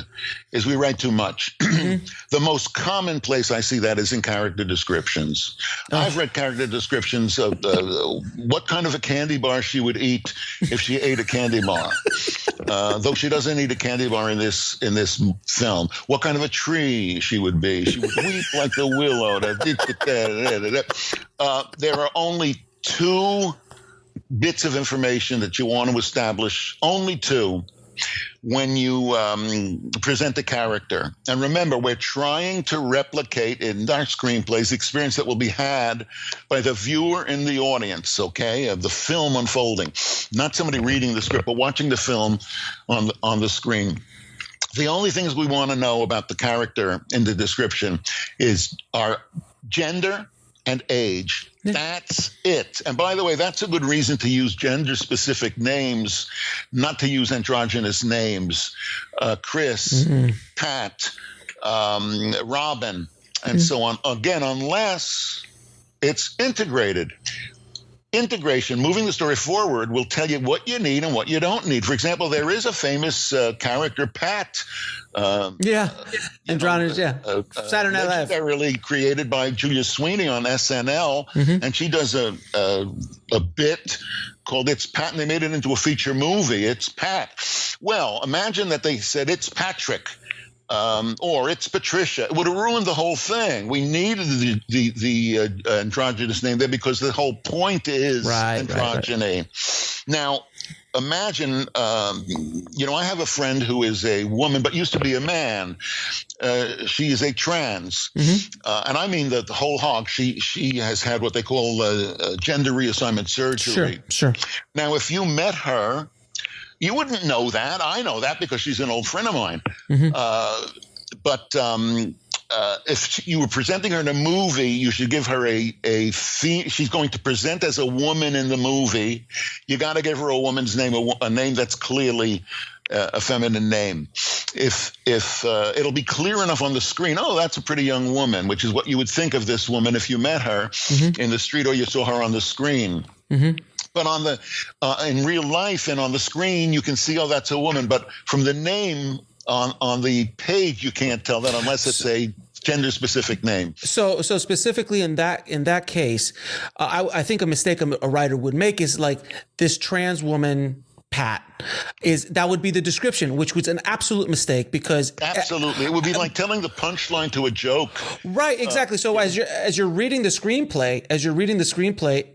is we write too much. Mm-hmm. The most common place I see that is in character descriptions. I've read character descriptions of what kind of a candy bar she would eat if she ate a candy bar. Though she doesn't eat a candy bar in this film. What kind of a tree she would be. She would weep like the willow. There are only two bits of information that you want to establish, only two, when you present a character. And remember, we're trying to replicate in our screenplays the experience that will be had by the viewer in the audience, okay, of the film unfolding. Not somebody reading the script, but watching the film on the screen. The only things we want to know about the character in the description is our gender and age. That's it. And by the way, that's a good reason to use gender-specific names, not to use androgynous names. Chris, Pat, Robin, and so on. Again, unless it's integrated. Integration, moving the story forward, will tell you what you need and what you don't need. For example, there is a famous character, Pat. Androgynous, Saturday Night Live. Legendarily created by Julia Sweeney on SNL, and she does a bit called It's Pat, and they made it into a feature movie. It's Pat. Well, imagine that they said it's Patrick. Or it's Patricia. It would have ruined the whole thing. We needed the androgynous name there because the whole point is androgyny. Right. Now, imagine, I have a friend who is a woman but used to be a man. She is a trans, and I mean the whole hog. She has had what they call gender reassignment surgery. Sure. Now, if you met her, you wouldn't know that. I know that because she's an old friend of mine. But if you were presenting her in a movie, you should give her she's going to present as a woman in the movie. You got to give her a woman's name, a name that's clearly a feminine name. If it'll be clear enough on the screen, oh, that's a pretty young woman, which is what you would think of this woman if you met her in the street or you saw her on the screen. But on the in real life and on the screen, you can see, oh, that's a woman. But from the name on the page, you can't tell that unless it's a gender-specific name. So specifically in that case, I think a mistake a writer would make is like this trans woman Pat, that would be the description, which was an absolute mistake because absolutely it would be like telling the punchline to a joke. Right, exactly. So as you're reading the screenplay,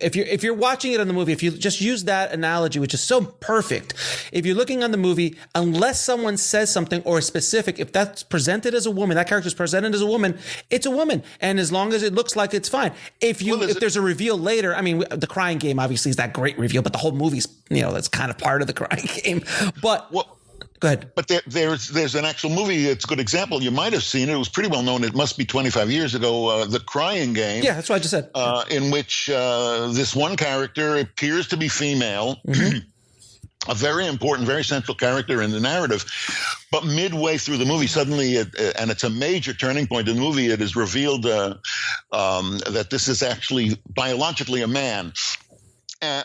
if you're watching it on the movie, if you just use that analogy, which is so perfect, if you're looking on the movie, unless someone says something or is specific, if that's presented as a woman, that character is presented as a woman, it's a woman, and as long as it looks like it's fine. If there's a reveal later, I mean, the Crying Game obviously is that great reveal, but the whole movie's that's kind of part of the Crying Game. But go ahead. But there's an actual movie. It's a good example. You might have seen it. It was pretty well known. It must be 25 years ago. The Crying Game. Yeah, that's what I just said. In which this one character appears to be female. Mm-hmm. A very important, very central character in the narrative. But midway through the movie, suddenly, and it's a major turning point in the movie, it is revealed that this is actually biologically a man.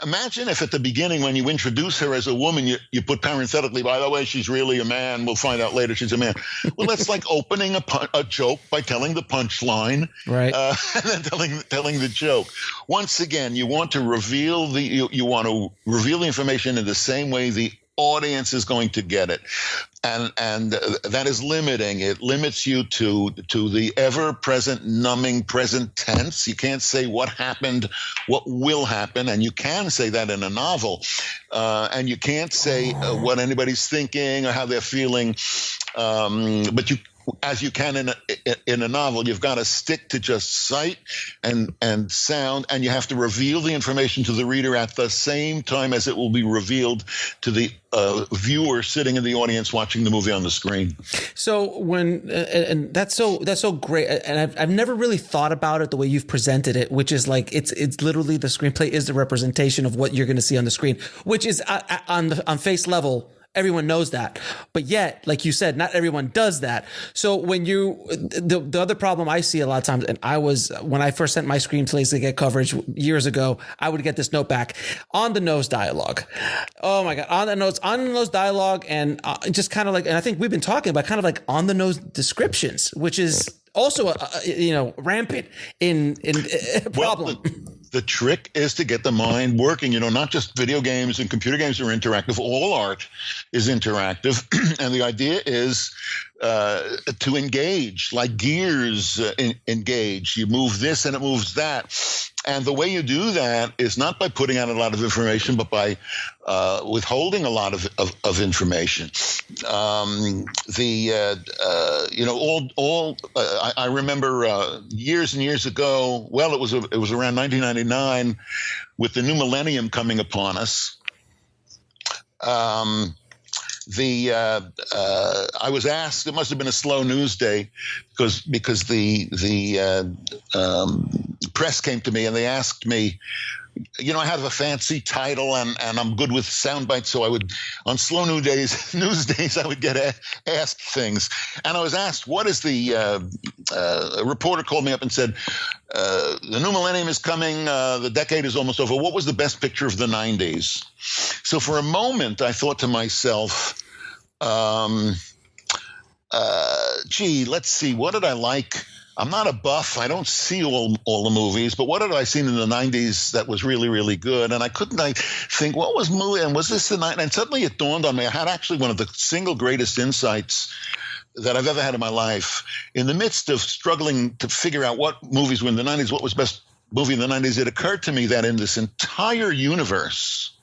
Imagine if at the beginning, when you introduce her as a woman, you put parenthetically, by the way, she's really a man. We'll find out later she's a man. Well, that's like opening a joke by telling the punchline, right? And then telling the joke. Once again, you want to reveal the information in the same way the audience is going to get it. And that is limiting. It limits you to the ever-present, numbing present tense. You can't say what happened, what will happen, and you can say that in a novel. And you can't say what anybody's thinking or how they're feeling. But as you can in a novel, you've got to stick to just sight and sound, and you have to reveal the information to the reader at the same time as it will be revealed to the viewer sitting in the audience watching the movie on the screen. So and that's so great, and I've never really thought about it the way you've presented it, which is like it's literally the screenplay is the representation of what you're going to see on the screen, which is on face level. Everyone knows that, but yet, like you said, not everyone does that. So when the other problem I see a lot of times, and when I first sent my screenplays to get coverage years ago, I would get this note back on the nose dialogue. Oh my God, on the nose dialogue, and just kind of like, and I think we've been talking about kind of like on the nose descriptions, which is also rampant in a problem. Well, the trick is to get the mind working. Not just video games and computer games are interactive. All art is interactive. And the idea is to engage, like gears engage. You move this and it moves that. And the way you do that is not by putting out a lot of information, but by withholding a lot of information. I remember years and years ago. Well, it was around 1999, with the new millennium coming upon us. I was asked. It must have been a slow news day because the press came to me and they asked me. I have a fancy title and I'm good with sound bites, so I would, on slow news days, I would get asked things. And I was asked, what is a reporter called me up and said, the new millennium is coming, the decade is almost over. What was the best picture of the 90s? So for a moment, I thought to myself, let's see, what did I like? I'm not a buff. I don't see all the movies, but what had I seen in the 90s that was really, really good? And I think, what was movie? And was this the night? And suddenly it dawned on me. I had actually one of the single greatest insights that I've ever had in my life. In the midst of struggling to figure out what movies were in the 90s, what was best movie in the 90s, it occurred to me that in this entire universe,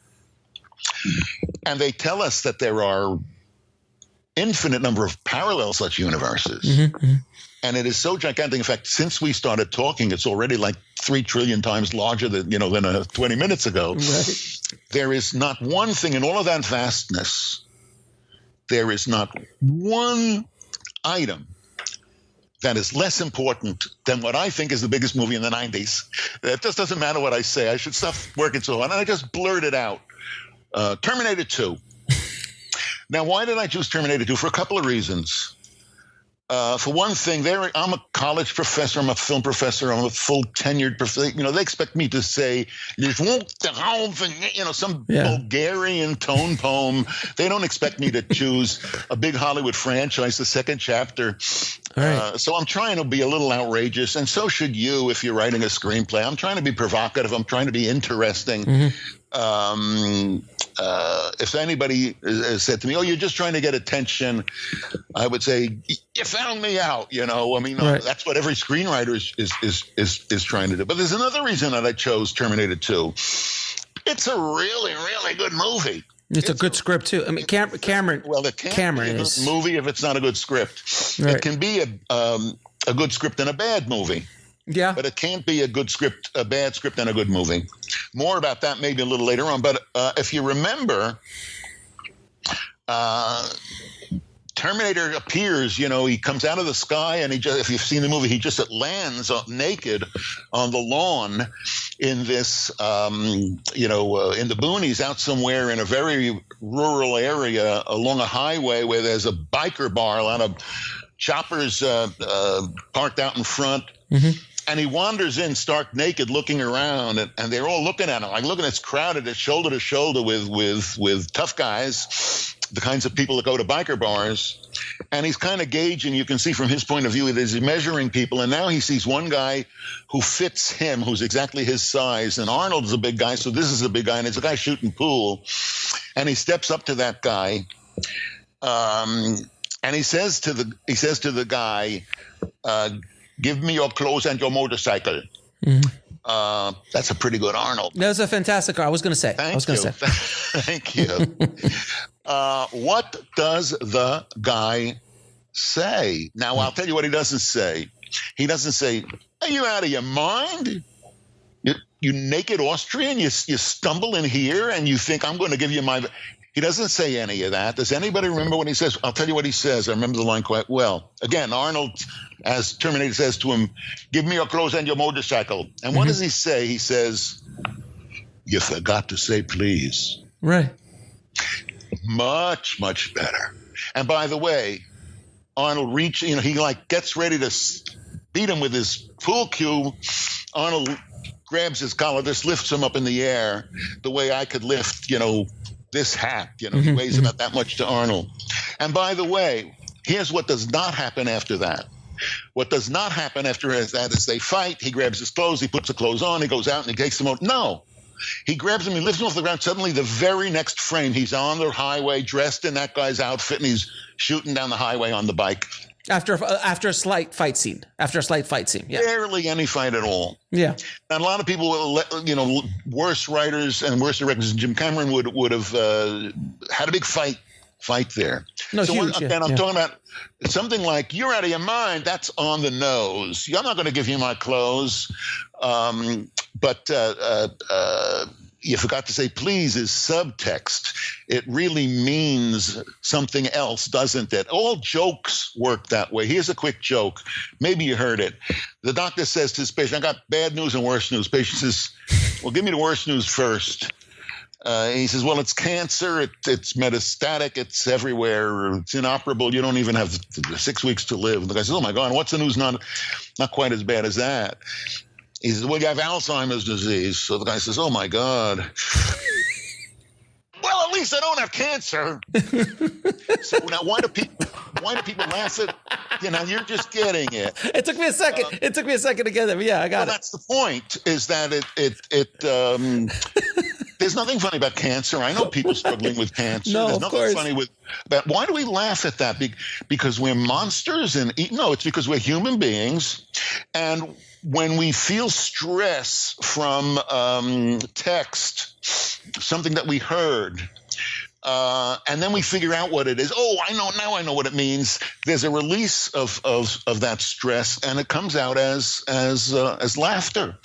and they tell us that there are infinite number of parallel such universes. Mm-hmm. And it is so gigantic. In fact, since we started talking, it's already like 3 trillion times larger than 20 minutes ago. Right. There is not one thing in all of that vastness. There is not one item that is less important than what I think is the biggest movie in the 90s. It just doesn't matter what I say. I should stop working so hard. And I just blurted out, Terminator 2. Now, why did I choose Terminator 2? For a couple of reasons. For one thing, I'm a college professor. I'm a film professor. I'm a full tenured professor. They expect me to say, some Bulgarian tone poem. They don't expect me to choose a big Hollywood franchise, the second chapter. Right. So I'm trying to be a little outrageous, and so should you if you're writing a screenplay. I'm trying to be provocative. I'm trying to be interesting. Mm-hmm. if anybody said to me, "Oh, you're just trying to get attention," I would say, "You found me out." I mean, right. That's what every screenwriter is trying to do. But there's another reason that I chose Terminator 2. It's a really, really good movie. It's a good script too. I mean, Cameron. Well, it can't Cameron be a is good movie if it's not a good script. Right. It can be a good script and a bad movie. Yeah. But it can't be a good script, a bad script, and a good movie. More about that maybe a little later on. But if you remember, Terminator appears, he comes out of the sky, and if you've seen the movie, he just lands naked on the lawn in this, in the boonies out somewhere in a very rural area along a highway where there's a biker bar, a lot of choppers parked out in front. Mm-hmm. And he wanders in stark naked, looking around, and they're all looking at him. Like, looking, it's crowded, it's shoulder to shoulder with tough guys, the kinds of people that go to biker bars. And he's kind of gauging, you can see from his point of view, that he's measuring people. And now he sees one guy who fits him, who's exactly his size. And Arnold's a big guy, so this is a big guy, and it's a guy shooting pool. And he steps up to that guy, and he says to the guy, "Give me your clothes and your motorcycle." Mm-hmm. That's a pretty good Arnold. That was a fantastic car. I was going to say. Thank you. What does the guy say? Now, I'll tell you what he doesn't say. He doesn't say, "Are you out of your mind? You naked Austrian, you stumble in here and you think I'm going to give you my..." He doesn't say any of that. Does anybody remember what he says? I'll tell you what he says. I remember the line quite well. Again, Arnold, as Terminator, says to him, "Give me your clothes and your motorcycle." And what does he say? He says, "You forgot to say please." Right. Much, much better. And by the way, Arnold he gets ready to beat him with his pool cue. Arnold grabs his collar, just lifts him up in the air the way I could lift, this hat. He weighs about that much to Arnold. And by the way, here's what does not happen after that. What does not happen after that is they fight. He grabs his clothes. He puts the clothes on. He goes out and he takes them out. No. He grabs him. He lifts him off the ground. Suddenly, the very next frame, he's on the highway dressed in that guy's outfit, and he's shooting down the highway on the bike. After a slight fight scene. Yeah. Barely any fight at all. Yeah. And a lot of people, worse writers and worse directors than Jim Cameron would have had a big fight there. No, so huge. I'm talking about something like, "You're out of your mind." That's on the nose. I'm not going to give you my clothes. But you forgot to say please is subtext. It really means something else, doesn't it? All jokes work that way. Here's a quick joke. Maybe you heard it. The doctor says to his patient, "I got bad news and worse news." Patient says, "Well, give me the worst news first." He says, "Well, it's cancer. It's metastatic. It's everywhere. It's inoperable. You don't even have 6 weeks to live." And the guy says, "Oh, my God, what's the news? Not quite as bad as that." He says, "Well, you have Alzheimer's disease." So the guy says, "Oh, my God." "Well, at least I don't have cancer." So now why do people laugh at, you're just getting it. It took me a second. To get it. But yeah, I got it. That's the point, is that there's nothing funny about cancer. I know people struggling with cancer. No, there's of nothing course. funny about why do we laugh at that? Because we're monsters? No, it's because we're human beings. And when we feel stress from text, something that we heard, and then we figure out what it is. Oh, I know what it means. There's a release of that stress, and it comes out as laughter.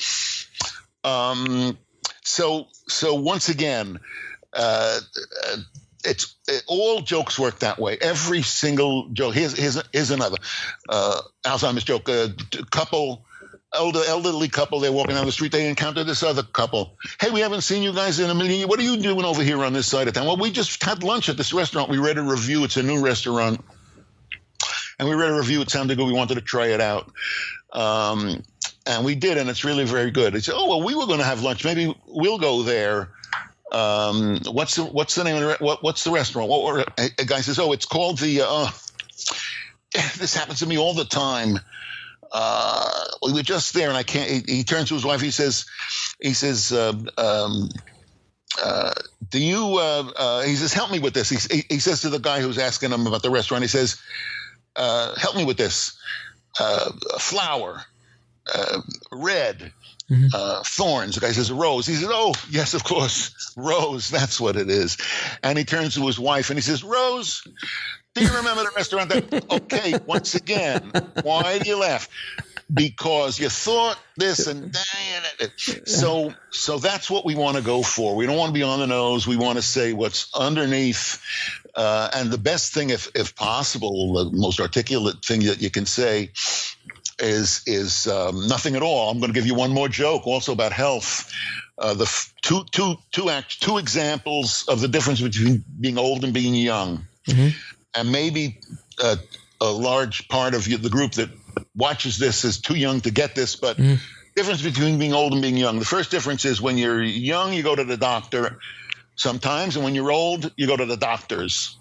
So once again, all jokes work that way. Every single joke. Here's another Alzheimer's joke. Elderly couple, they're walking down the street, they encounter this other couple. "Hey, we haven't seen you guys in a million years. What are you doing over here on this side of town?" "Well, we just had lunch at this restaurant. We read a review. It's a new restaurant. And we read a review. It sounded good. We wanted to try it out. And we did, and it's really very good." They said, "Oh, well, we were going to have lunch. Maybe we'll go there. What's the name of what's the restaurant?" A guy says, "Oh, it's called the this happens to me all the time. We were just there, and I can't." He turns to his wife. He says, do you, he says, help me with this. He says to the guy who's asking him about the restaurant, he says, help me with this. Flower, red, thorns. The guy says, rose. He says, oh, yes, of course, rose. That's what it is. And he turns to his wife and he says, Rose, do you remember the restaurant that, okay, once again, why do you laugh? Because you thought this and that. So that's what we want to go for. We don't want to be on the nose. We want to say what's underneath. And the best thing, if possible, the most articulate thing that you can say is nothing at all. I'm going to give you one more joke also about health. The two examples of the difference between being old and being young. Mm-hmm. And maybe a large part of the group that watches this is too young to get this, but difference between being old and being young. The first difference is when you're young, you go to the doctor sometimes, and when you're old, you go to the doctors.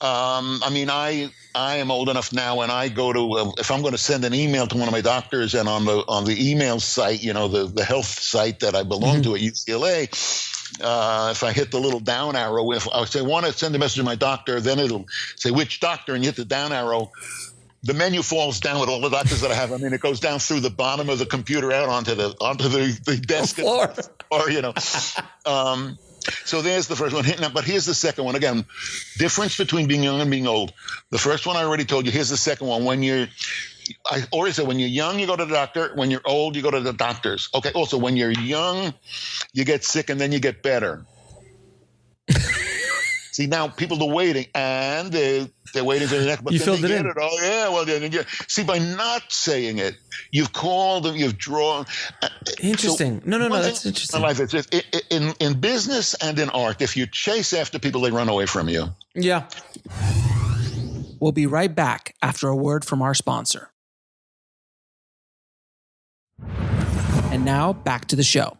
I mean, I am old enough now, and I go to if I'm going to send an email to one of my doctors, and on the email site, the health site that I belong to at UCLA, if I hit the little down arrow, if I say want to send a message to my doctor, then it'll say which doctor, and you hit the down arrow. The menu falls down with all the doctors that I have. I mean, it goes down through the bottom of the computer out onto the desk, the floor. So there's the first one. But here's the second one. Again, difference between being young and being old. The first one I already told you. Here's the second one. I already said when you're young, you go to the doctor. When you're old, you go to the doctors. Okay. Also, when you're young, you get sick and then you get better. See, now people are waiting, and they're waiting for the next. But you then filled they it in. It. Oh, yeah. Well, see, by not saying it, you've called them, you've drawn. Interesting. So no. That's interesting. In life, in business and in art, if you chase after people, they run away from you. Yeah. We'll be right back after a word from our sponsor. And now back to the show.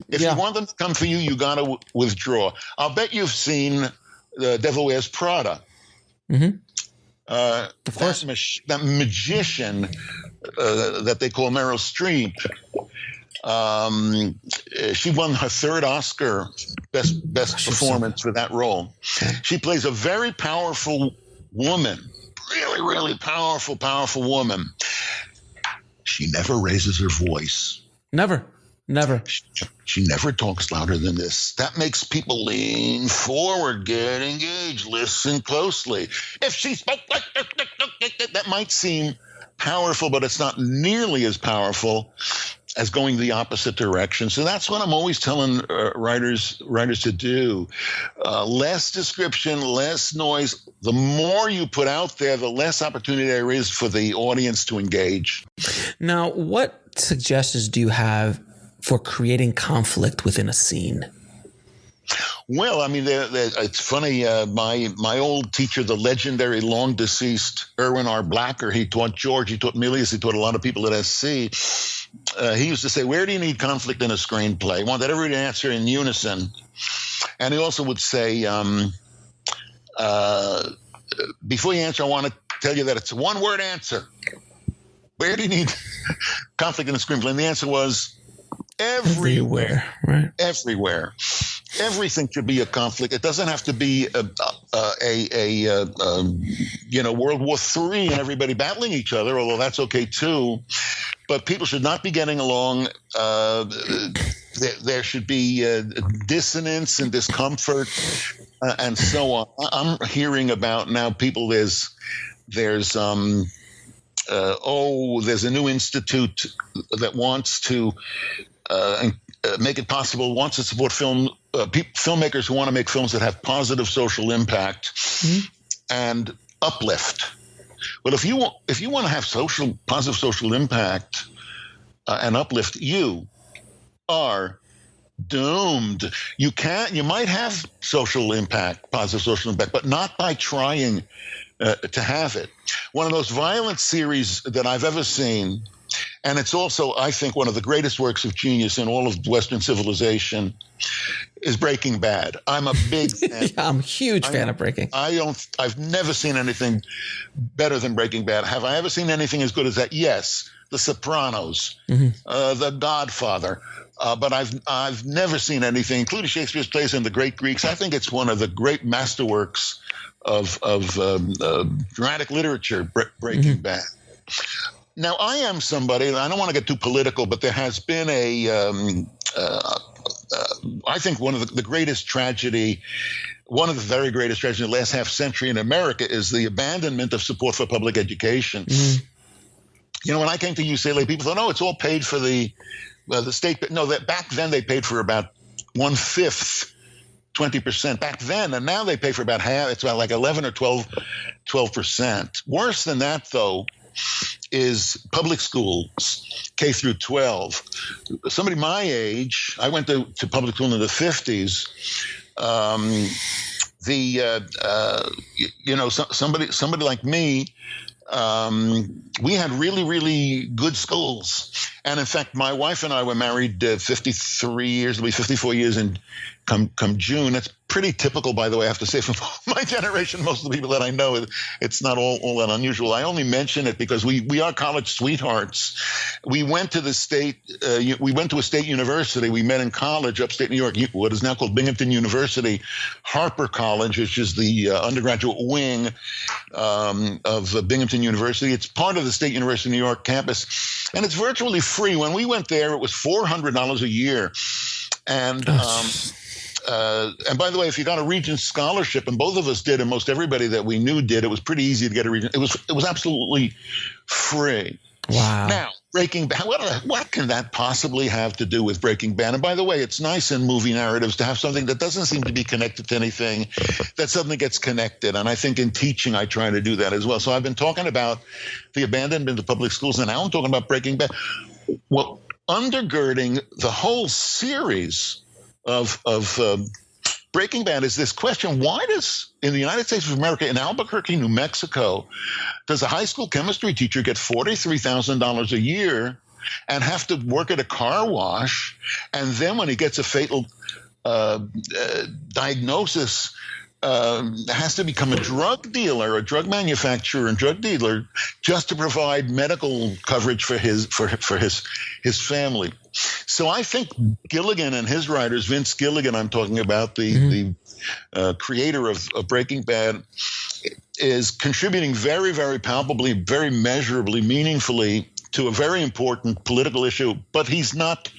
If you want them to come for you, you got to withdraw. I'll bet you've seen The Devil Wears Prada. Mm-hmm. Of course. That magician that they call Meryl Streep. She won her third Oscar best performance for that role. She plays a very powerful woman, really, really powerful woman. She never raises her voice. Never. She never talks louder than this. That makes people lean forward, get engaged, listen closely. If she spoke like that might seem powerful, but it's not nearly as powerful as going the opposite direction. So that's what I'm always telling writers to do. Less description, less noise. The more you put out there, the less opportunity there is for the audience to engage. Now, what suggestions do you have for creating conflict within a scene? Well, I mean, it's funny. My old teacher, the legendary, long deceased Erwin R. Blacker, he taught George, he taught Milius, he taught a lot of people at SC. He used to say, where do you need conflict in a screenplay? He wanted everybody to answer in unison. And he also would say, before you answer, I want to tell you that it's a one-word answer. Where do you need conflict in a screenplay? And the answer was everywhere. Right? Everywhere. Everything should be a conflict. It doesn't have to be World War III and everybody battling each other, although that's okay too. But people should not be getting along. There should be dissonance and discomfort and so on. I'm hearing about now people. There's a new institute that wants to make it possible, wants to support filmmakers who want to make films that have positive social impact and uplift. Well, if you want to have positive social impact and uplift, you are doomed. You might have social impact, positive social impact, but not by trying to have it. One of those violent series that I've ever seen, and it's also, I think, one of the greatest works of genius in all of Western civilization, is Breaking Bad. I'm a big fan. Yeah, I'm a huge fan of Breaking. I've never seen anything better than Breaking Bad. Have I ever seen anything as good as that? Yes. The Sopranos, The Godfather. But I've never seen anything, including Shakespeare's plays and The Great Greeks. I think it's one of the great masterworks of dramatic literature, Breaking Bad. Now, I am somebody, and I don't want to get too political, but there has been I think one of the greatest tragedy, one of the very greatest tragedies in the last half century in America is the abandonment of support for public education. You know, when I came to UCLA, people thought, it's all paid for the state. No, back then they paid for about 1/5, 20% back then, and now they pay for about half. It's about like 11 or 12%. Worse than that, though, is public schools, K through 12. Somebody my age, I went to public school in the 50s. Somebody like me, we had really, really good schools. And in fact, my wife and I were married 53 years, it'll be 54 years in come June. That's pretty typical, by the way, I have to say, for my generation. Most of the people that I know, it's not all that unusual. I only mention it because we are college sweethearts. We went to a state university. We met in college, upstate New York, what is now called Binghamton University, Harper College, which is the undergraduate wing of Binghamton University. It's part of the State University of New York campus, and it's virtually free. When we went there, it was $400 a year. And by the way, if you got a Regents scholarship, and both of us did, and most everybody that we knew did, it was pretty easy to get a Regents. It was absolutely free. Wow. Now, Breaking Bad, what can that possibly have to do with Breaking Bad? And by the way, it's nice in movie narratives to have something that doesn't seem to be connected to anything, that suddenly gets connected. And I think in teaching, I try to do that as well. So I've been talking about the abandonment of public schools, and now I'm talking about Breaking Bad. Well, undergirding the whole series of Breaking Bad is this question: why does, in the United States of America, in Albuquerque, New Mexico, does a high school chemistry teacher get $43,000 a year and have to work at a car wash, and then when he gets a fatal diagnosis, has to become a drug dealer, a drug manufacturer and drug dealer, just to provide medical coverage for his family? So I think Gilligan and his writers, Vince Gilligan, I'm talking about, the creator of Breaking Bad, is contributing very, very palpably, very measurably, meaningfully to a very important political issue, but he's not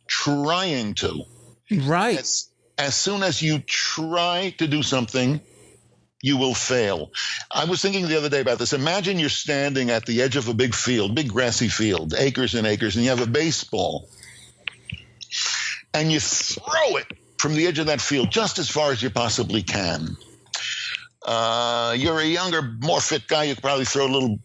trying to. Right. As soon as you try to do something, you will fail. I was thinking the other day about this. Imagine you're standing at the edge of a big field, big grassy field, acres and acres, and you have a baseball, and you throw it from the edge of that field just as far as you possibly can. You're a younger, more fit guy. You could probably throw a little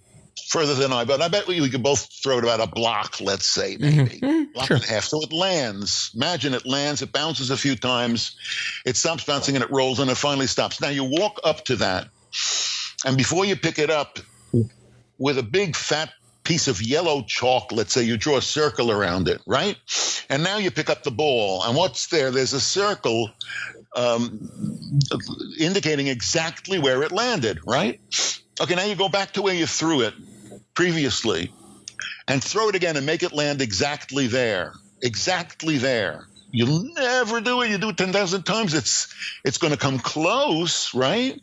further than I, but I bet we could both throw it about a block, let's say, maybe. Block and a half. So it lands. Imagine it lands, it bounces a few times, it stops bouncing, and it rolls, and it finally stops. Now you walk up to that, and before you pick it up, with a big fat piece of yellow chalk, let's say, you draw a circle around it, right? And now you pick up the ball, and what's there? There's a circle indicating exactly where it landed, right? Okay, now you go back to where you threw it previously and throw it again and make it land exactly there. Exactly there. You'll never do it. You do it 10,000 times. It's going to come close, right?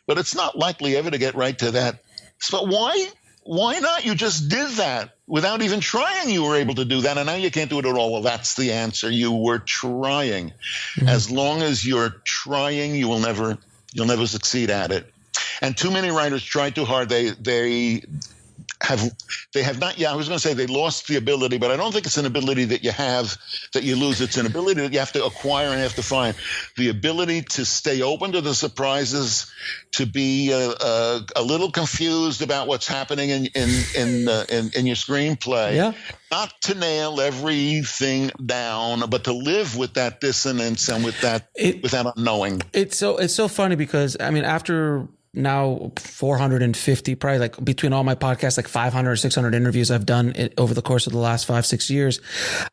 But it's not likely ever to get right to that. So why not? You just did that without even trying. You were able to do that, and now you can't do it at all. Well, that's the answer. You were trying. As long as you're trying, you'll never succeed at it. And too many writers try too hard. They have not. Yeah, I was going to say they lost the ability, but I don't think it's an ability that you have that you lose. It's an ability that you have to acquire and have to find. The ability to stay open to the surprises, to be a little confused about what's happening in your screenplay. Yeah. Not to nail everything down, but to live with that dissonance and with that unknowing. It's so funny because, I mean, after now 450, probably like between all my podcasts, like 500 or 600 interviews I've done over the course of the last 5-6 years,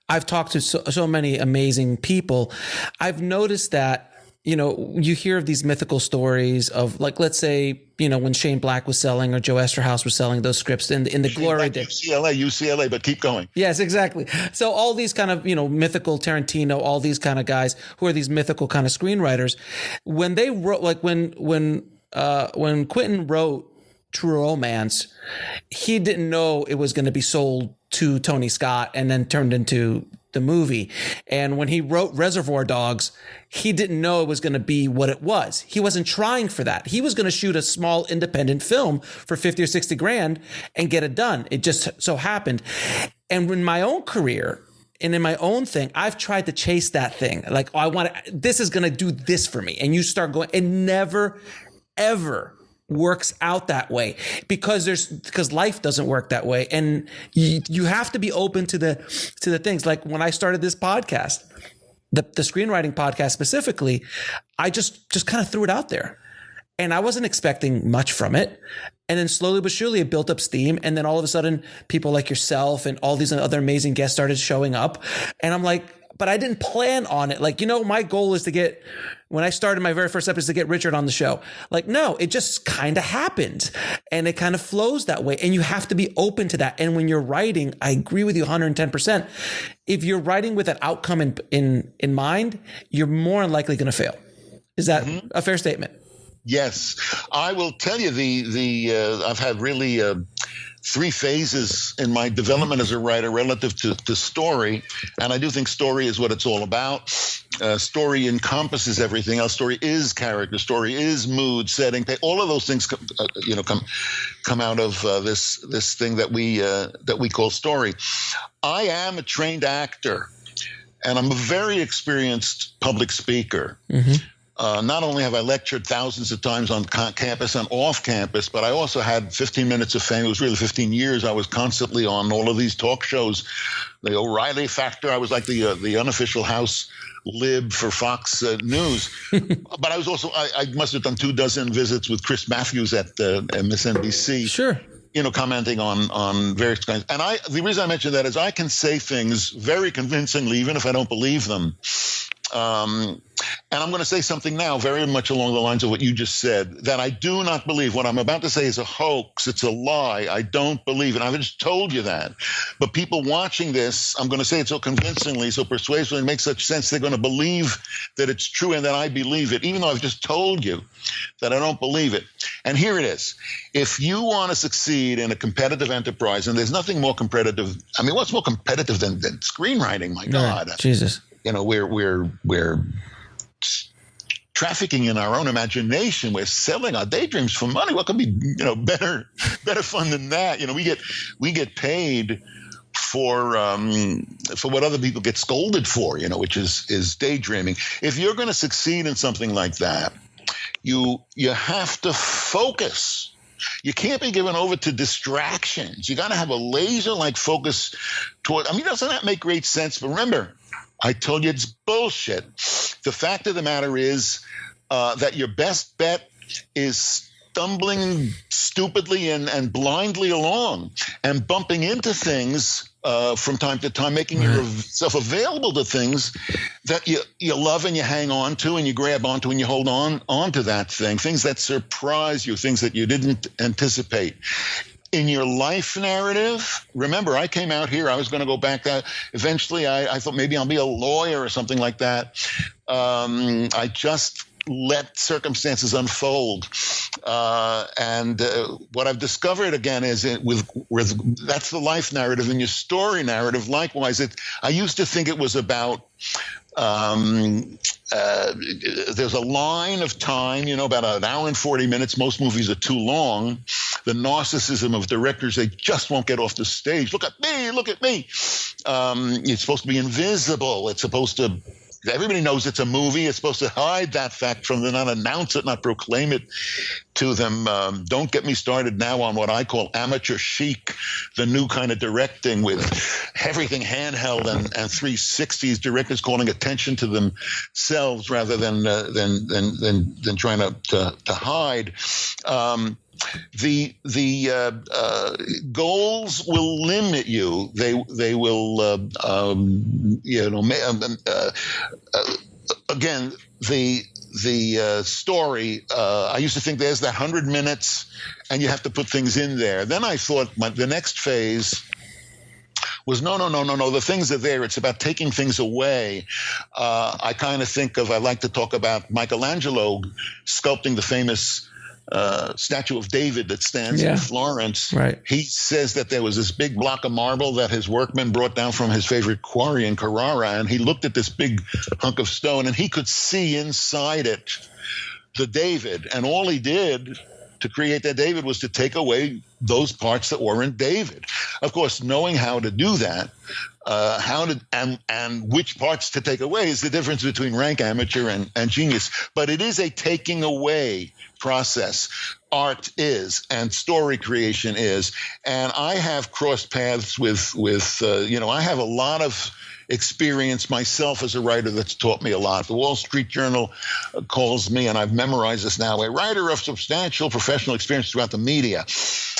I've talked to so many amazing people. I've noticed that, you hear of these mythical stories of, like, let's say, when Shane Black was selling or Joe Esterhaus was selling those scripts in the glory days. UCLA, but keep going. Yes, exactly. So all these kind of, mythical Tarantino, all these kind of guys who are these mythical kind of screenwriters, when they wrote, like when Quentin wrote True Romance, he didn't know it was going to be sold to Tony Scott and then turned into the movie. And when he wrote Reservoir Dogs, he didn't know it was going to be what it was. He wasn't trying for that. He was going to shoot a small independent film for 50 or 60 grand and get it done. It just so happened. And in my own career and in my own thing, I've tried to chase that thing. Like, this is going to do this for me. And you start going, it never, ever works out that way because life doesn't work that way. And you have to be open to the things. Like when I started this podcast, the screenwriting podcast specifically, I just kind of threw it out there and I wasn't expecting much from it. And then slowly but surely it built up steam. And then all of a sudden people like yourself and all these other amazing guests started showing up. And I'm like, but I didn't plan on it. Like, my goal is to get, when I started my very first episode, to get Richard on the show. Like, no, it just kind of happened and it kind of flows that way. And you have to be open to that. And when you're writing, I agree with you 110%. If you're writing with an outcome in mind, you're more than likely going to fail. Is that a fair statement? Yes. I will tell you I've had really, 3 phases in my development as a writer relative to story. And I do think story is what it's all about. Story encompasses everything else. Story is character. Story is mood, setting. All of those things, come out of this thing that we call story. I am a trained actor, and I'm a very experienced public speaker. Mm-hmm. Not only have I lectured thousands of times on campus and off campus, but I also had 15 minutes of fame. It was really 15 years. I was constantly on all of these talk shows. The O'Reilly Factor. I was like the unofficial House lib for Fox News. But I was also, I must have done 24 visits with Chris Matthews at MSNBC. Sure. Commenting on various kinds. And the reason I mention that is I can say things very convincingly, even if I don't believe them. And I'm going to say something now very much along the lines of what you just said, that I do not believe. What I'm about to say is a hoax. It's a lie. I don't believe it. I've just told you that. But people watching this, I'm going to say it so convincingly, so persuasively, it makes such sense. They're going to believe that it's true and that I believe it, even though I've just told you that I don't believe it. And here it is. If you want to succeed in a competitive enterprise, and there's nothing more competitive. I mean, what's more competitive than screenwriting? My God. Jesus. We're trafficking in our own imagination. We're selling our daydreams for money. What could be, better fun than that? We get paid for what other people get scolded for, which is daydreaming. If you're going to succeed in something like that, you have to focus. You can't be given over to distractions. You got to have a laser-like focus toward. Doesn't that make great sense? But remember, I told you it's bullshit. The fact of the matter is that your best bet is stumbling stupidly and blindly along and bumping into things from time to time, making yourself available to things that you love and you hang on to and you grab onto and you hold on to that thing, things that surprise you, things that you didn't anticipate. In your life narrative, remember, I came out here, I was going to go back that. Eventually, I thought maybe I'll be a lawyer or something like that. I just let circumstances unfold. And what I've discovered again is with that's the life narrative. And your story narrative, likewise, I used to think it was about there's a line of time, about an hour and 40 minutes. Most movies are too long. The narcissism of directors, they just won't get off the stage. Look at me. It's supposed to be invisible. It's supposed to, everybody knows it's a movie. It's supposed to hide that fact from them, not announce it, not proclaim it to them. Don't get me started now on what I call amateur chic, the new kind of directing with everything handheld and 360s, directors calling attention to themselves rather than trying to hide. The goals will limit you. They will again the story, I used to think there's that 100 minutes and you have to put things in there. Then I thought the next phase was no. The things are there. It's about taking things away. I kind of think of, I like to talk about Michelangelo sculpting the famous statue of David that stands in Florence. Right. He says that there was this big block of marble that his workmen brought down from his favorite quarry in Carrara, and he looked at this big hunk of stone and he could see inside it the David, and all he did to create that David was to take away those parts that weren't David. Of course, knowing how to do that, and which parts to take away is the difference between rank amateur and genius. But it is a taking away process. Art is, and story creation is. And I have crossed paths with I have a lot of experience myself as a writer that's taught me a lot. The Wall Street Journal calls me, and I've memorized this now, a writer of substantial professional experience throughout the media.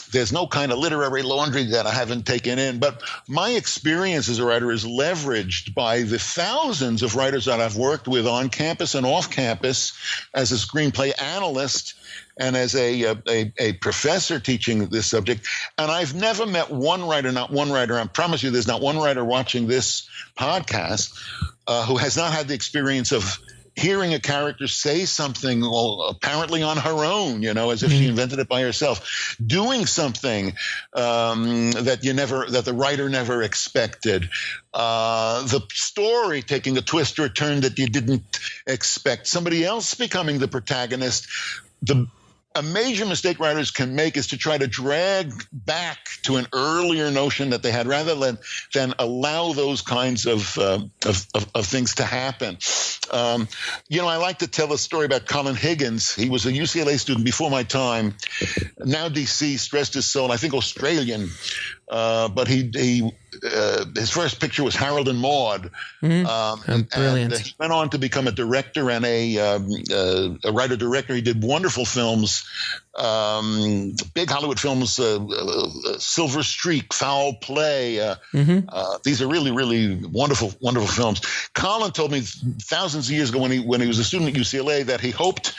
There's no kind of literary laundry that I haven't taken in, but my experience as a writer is leveraged by the thousands of writers that I've worked with on campus and off campus as a screenplay analyst and as a professor teaching this subject. And I've never met not one writer, I promise you there's not one writer watching this podcast who has not had the experience of hearing a character say something apparently on her own, as if she invented it by herself, doing something that the writer never expected, the story taking a twist or a turn that you didn't expect, somebody else becoming the protagonist. A major mistake writers can make is to try to drag back to an earlier notion that they had rather than allow those kinds of things to happen. I like to tell a story about Colin Higgins. He was a UCLA student before my time, now deceased, rest his soul, I think Australian. But his first picture was Harold and Maude. Brilliant. And he went on to become a director and a writer-director. He did wonderful films, big Hollywood films, Silver Streak, Foul Play. These are really, really wonderful, wonderful films. Colin told me thousands of years ago when he was a student at UCLA that he hoped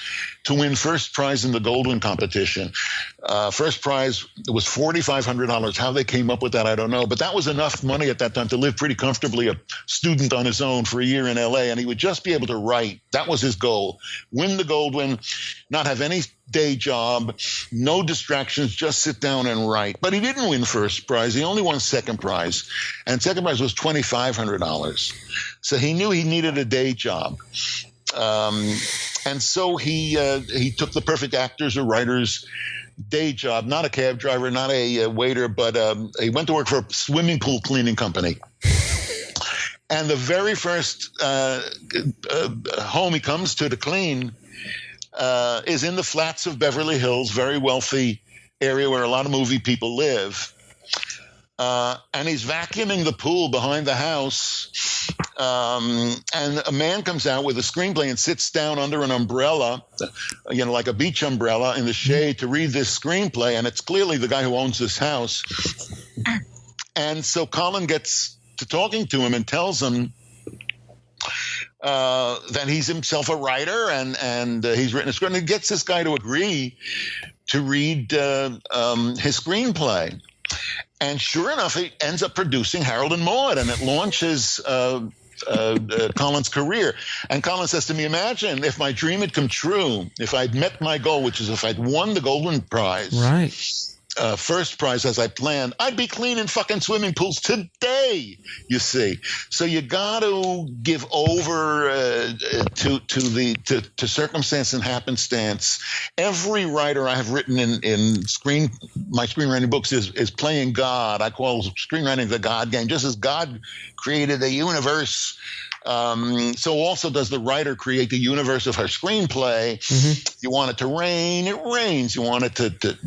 to win first prize in the Goldwyn competition. First prize was $4,500. How they came up with that, I don't know. But that was enough money at that time to live pretty comfortably, a student on his own for a year in LA. And he would just be able to write. That was his goal. Win the Goldwyn, not have any day job, no distractions, just sit down and write. But he didn't win first prize. He only won second prize. And second prize was $2,500. So he knew he needed a day job. And so he took the perfect actors or writers day job, not a cab driver, not a waiter, but he went to work for a swimming pool cleaning company. And the very first home he comes to clean is in the flats of Beverly Hills, very wealthy area where a lot of movie people live. And he's vacuuming the pool behind the house. And a man comes out with a screenplay and sits down under an umbrella, like a beach umbrella in the shade to read this screenplay. And it's clearly the guy who owns this house. And so Colin gets to talking to him and tells him that he's himself a writer and he's written a script. And he gets this guy to agree to read his screenplay. And sure enough, he ends up producing Harold and Maude, and it launches Colin's career. And Colin says to me, imagine if my dream had come true, if I'd met my goal, which is if I'd won the Goldwyn Prize. Right. First prize as I planned, I'd be cleaning fucking swimming pools today, you see. So you got to give over to circumstance and happenstance. Every writer I have written in my screenwriting books is playing God. I call screenwriting the God game. Just as God created a universe, so also does the writer create the universe of her screenplay. You want it to rain, it rains. You want it to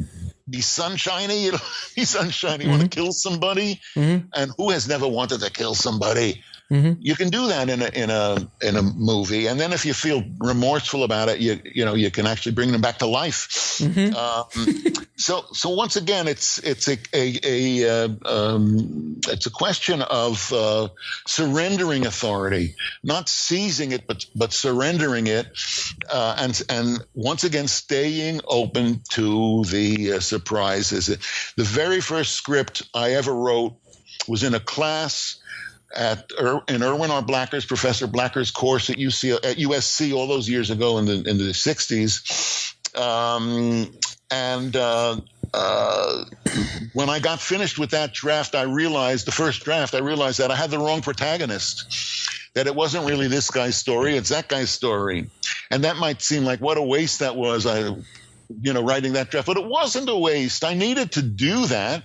be sunshiny, it'll be sunshiny. You want to kill somebody, and who has never wanted to kill somebody? You can do that in a movie, and then if you feel remorseful about it, you can actually bring them back to life. So once again, it's a question of surrendering authority, not seizing it, but surrendering it, and once again staying open to the surprises. The very first script I ever wrote was in a class in Erwin R. Blacker's, Professor Blacker's course at USC all those years ago in the 60s. When I got finished with that draft, the first draft, I realized that I had the wrong protagonist, that it wasn't really this guy's story, it's that guy's story. And that might seem like what a waste that was, writing that draft, but it wasn't a waste. I needed to do that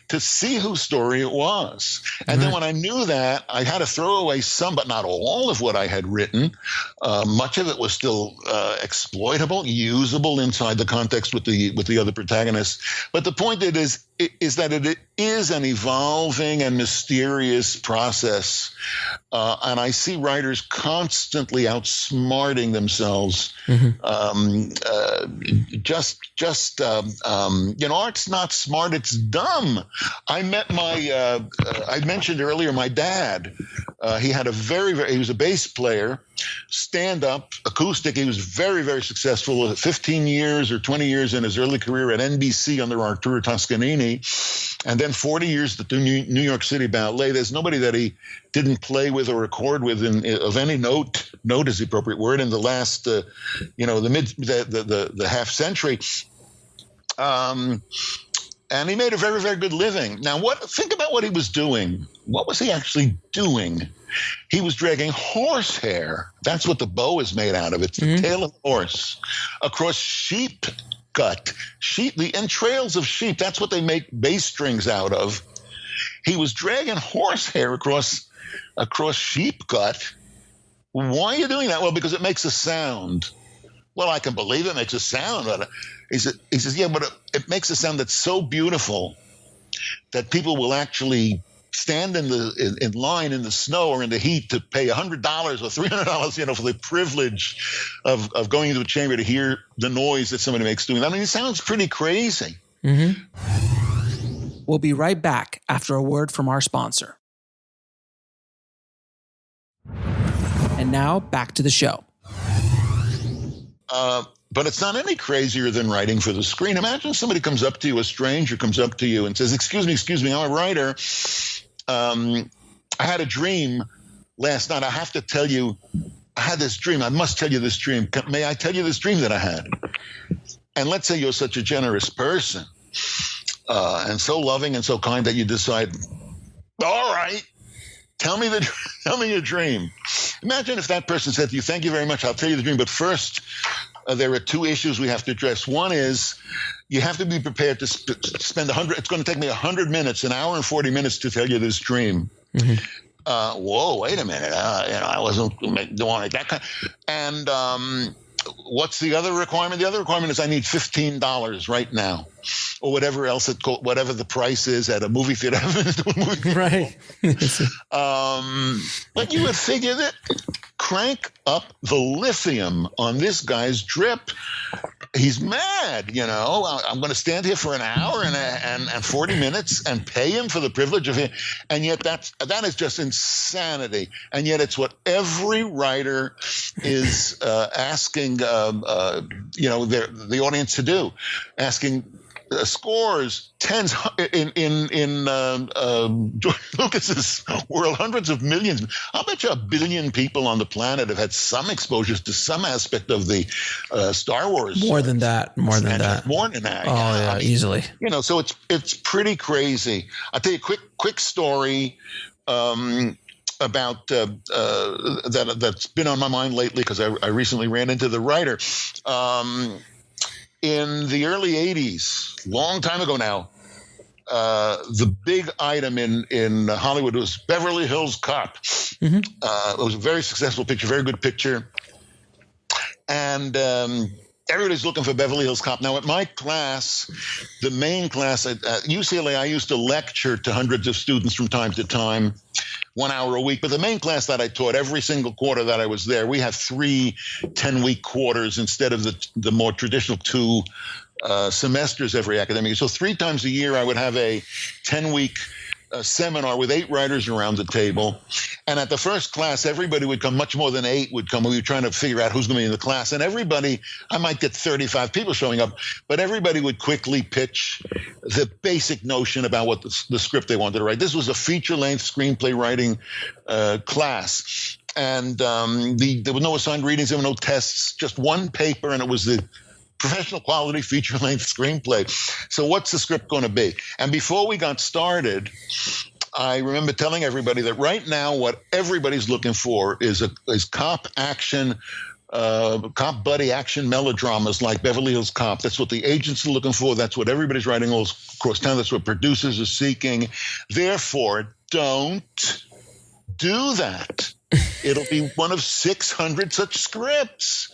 to see whose story it was. And then when I knew that, I had to throw away some, but not all of what I had written. Much of it was still exploitable, usable inside the context with the other protagonists. But the point is that it is an evolving and mysterious process. And I see writers constantly outsmarting themselves. Art's not smart, it's dumb. I met I mentioned earlier my dad. He had he was a bass player, stand-up, acoustic. He was very, very successful, 15 years or 20 years in his early career at NBC under Arturo Toscanini, and then 40 years at the New York City Ballet. There's nobody that he didn't play with or record with of any note is the appropriate word, in the last, the half century. And he made a very, very good living. Now, think about what he was doing. What was he actually doing? He was dragging horsehair. That's what the bow is made out of. It's the tail of a horse across sheep gut. The entrails of sheep. That's what they make bass strings out of. He was dragging horsehair across sheep gut. Why are you doing that? Well, because it makes a sound. Well, I can believe it makes a sound. But he says, yeah, but it makes a sound that's so beautiful that people will actually stand in line in the snow or in the heat to pay $100 or $300, for the privilege of going into a chamber to hear the noise that somebody makes doing that. I mean, it sounds pretty crazy. We'll be right back after a word from our sponsor. And now back to the show. But it's not any crazier than writing for the screen. Imagine somebody comes up to you, a stranger comes up to you and says, excuse me, I'm a writer. I had a dream last night. I have to tell you, I had this dream. I must tell you this dream. May I tell you this dream that I had? And let's say you're such a generous person and so loving and so kind that you decide, all right, tell me your dream. Imagine if that person said to you, thank you very much, I'll tell you the dream, but first, there are two issues we have to address. One is you have to be prepared to spend it's going to take me 100 minutes, an hour and 40 minutes to tell you this dream. Whoa, wait a minute. I wasn't doing that kind. And what's the other requirement? The other requirement is I need $15 right now, or whatever else whatever the price is at a movie theater. Right. But you would figure that crank up the lithium on this guy's drip. He's mad, I'm going to stand here for an hour and 40 minutes and pay him for the privilege of him. And yet that is just insanity. And yet it's what every writer is asking, the audience to do, asking scores, tens in George Lucas's world, hundreds of millions. I'll bet you 1 billion people on the planet have had some exposures to some aspect of the Star Wars. More than that. More than that. Oh yeah, easily. So it's pretty crazy. I'll tell you a quick story about that's been on my mind lately because I recently ran into the writer. In the early 80s, long time ago now, the big item in Hollywood was Beverly Hills Cop. It was a very successful picture, very good picture. And everybody's looking for Beverly Hills Cop. Now, at my class, the main class at UCLA, I used to lecture to hundreds of students from time to time, 1 hour a week. But the main class that I taught, every single quarter that I was there, we had 3 10-week quarters instead of the more traditional 2 semesters every academic year. So 3 times a year, I would have a 10-week seminar with 8 writers around the table. And at the first class, everybody would come, much more than 8 would come. We were trying to figure out who's going to be in the class. And everybody, I might get 35 people showing up, but everybody would quickly pitch the basic notion about what the script they wanted to write. This was a feature-length screenplay writing class. And there were no assigned readings, there were no tests, just one paper, and it was the professional quality feature-length screenplay. So what's the script going to be? And before we got started, I remember telling everybody that right now what everybody's looking for is cop action, cop buddy action melodramas like Beverly Hills Cop. That's what the agents are looking for. That's what everybody's writing all across town. That's what producers are seeking. Therefore, don't do that. It'll be one of 600 such scripts.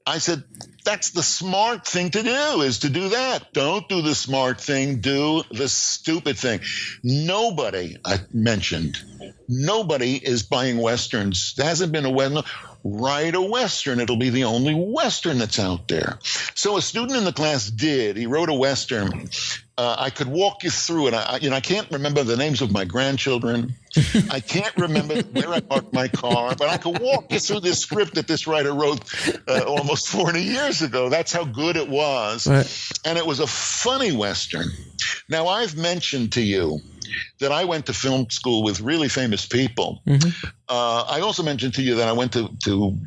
I said, that's the smart thing to do, is to do that. Don't do the smart thing. Do the stupid thing. Nobody, I mentioned, nobody is buying Westerns. There hasn't been a Western. Write a Western. It'll be the only Western that's out there. So a student in the class did. He wrote a Western. I could walk you through it. I can't remember the names of my grandchildren. I can't remember where I parked my car, but I could walk you through this script that this writer wrote almost 40 years ago. That's how good it was. Right. And it was a funny Western. Now, I've mentioned to you that I went to film school with really famous people. Mm-hmm. I also mentioned to you that I went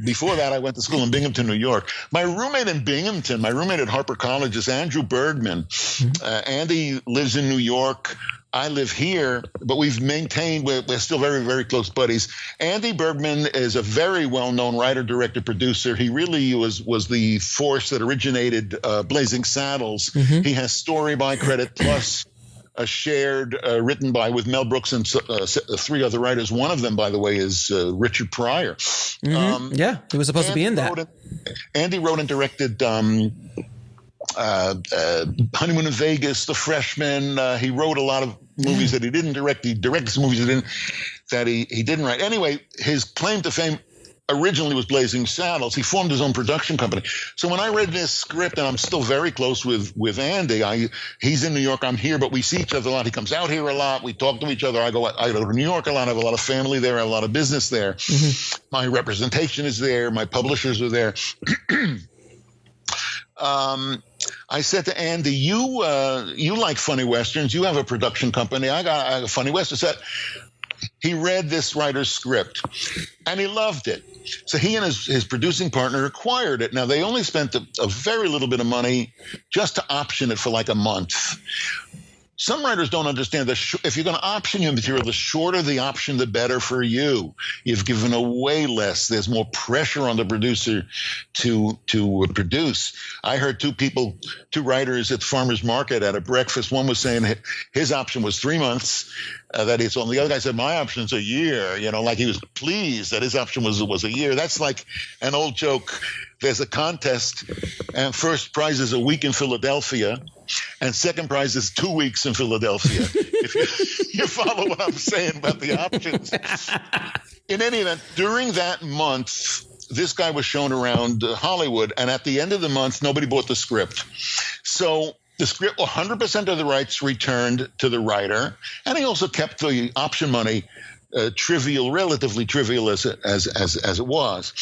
before that, I went to school in Binghamton, New York. My roommate in Binghamton, my roommate at Harper College is Andrew Bergman. Mm-hmm. Andy lives in New York. I live here, but we're still very, very close buddies. Andy Bergman is a very well-known writer, director, producer. He really was the force that originated Blazing Saddles. Mm-hmm. He has story by credit plus shared, written by with Mel Brooks and 3 other writers. One of them, by the way, is Richard Pryor. Mm-hmm. He was supposed to be in that. Andy wrote and directed Honeymoon in Vegas, The Freshman. He wrote a lot of movies that he didn't direct. He directed some movies that he didn't write. Anyway, his claim to fame originally was Blazing Saddles. He formed his own production company. So when I read this script, and I'm still very close with Andy, he's in New York, I'm here, but we see each other a lot. He comes out here a lot. We talk to each other. I go to New York a lot. I have a lot of family there. I have a lot of business there. Mm-hmm. My representation is there. My publishers are there. I said to Andy, you like funny Westerns. You have a production company. I got a funny Western set. He read this writer's script, and he loved it. So he and his producing partner acquired it. Now, they only spent a very little bit of money just to option it for like a month. Some writers don't understand that if you're going to option your material, the shorter the option, the better for you. You've given away less. There's more pressure on the producer to produce. I heard 2 writers at the farmer's market at a breakfast. One was saying his option was 3 months. That is on. The other guy said, my option's a year, like he was pleased that his option was a year. That's like an old joke. There's a contest, and first prize is a week in Philadelphia, and second prize is 2 weeks in Philadelphia. If you follow what I'm saying about the options. In any event, during that month, this guy was shown around Hollywood, and at the end of the month, nobody bought the script. So the script, 100% of the rights returned to the writer, and he also kept the option money relatively trivial as it was.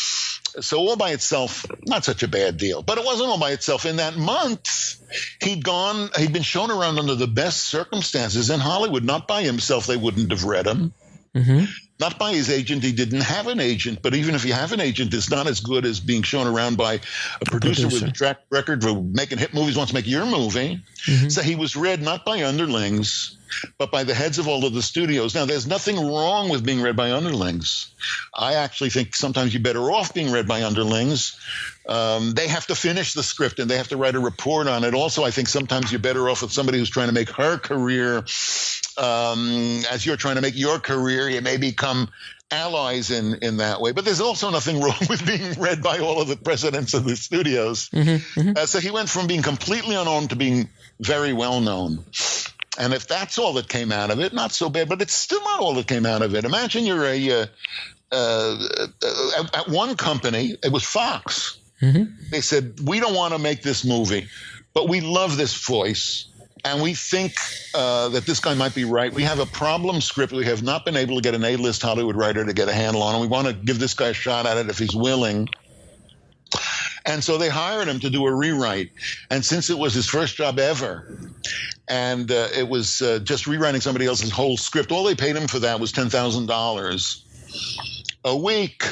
So all by itself, not such a bad deal. But it wasn't all by itself. In that month, he'd been shown around under the best circumstances in Hollywood, not by himself. They wouldn't have read him. Mm-hmm. Not by his agent. He didn't have an agent. But even if you have an agent, it's not as good as being shown around by a producer with a track record for making hit movies, wants to make your movie. Mm-hmm. So he was read not by underlings, but by the heads of all of the studios. Now, there's nothing wrong with being read by underlings. I actually think sometimes you're better off being read by underlings. They have to finish the script and they have to write a report on it. Also, I think sometimes you're better off with somebody who's trying to make her career as you're trying to make your career. You may become allies in that way. But there's also nothing wrong with being read by all of the presidents of the studios. So he went from being completely unknown to being very well known. And if that's all that came out of it, not so bad, but it's still not all that came out of it. Imagine you're at one company, it was Fox. They said, we don't want to make this movie, but we love this voice. And we think that this guy might be right. We have a problem script we have not been able to get an A-list Hollywood writer to get a handle on. And we want to give this guy a shot at it if he's willing. And so they hired him to do a rewrite. And since it was his first job ever, and it was just rewriting somebody else's whole script, all they paid him for that was $10,000 a week.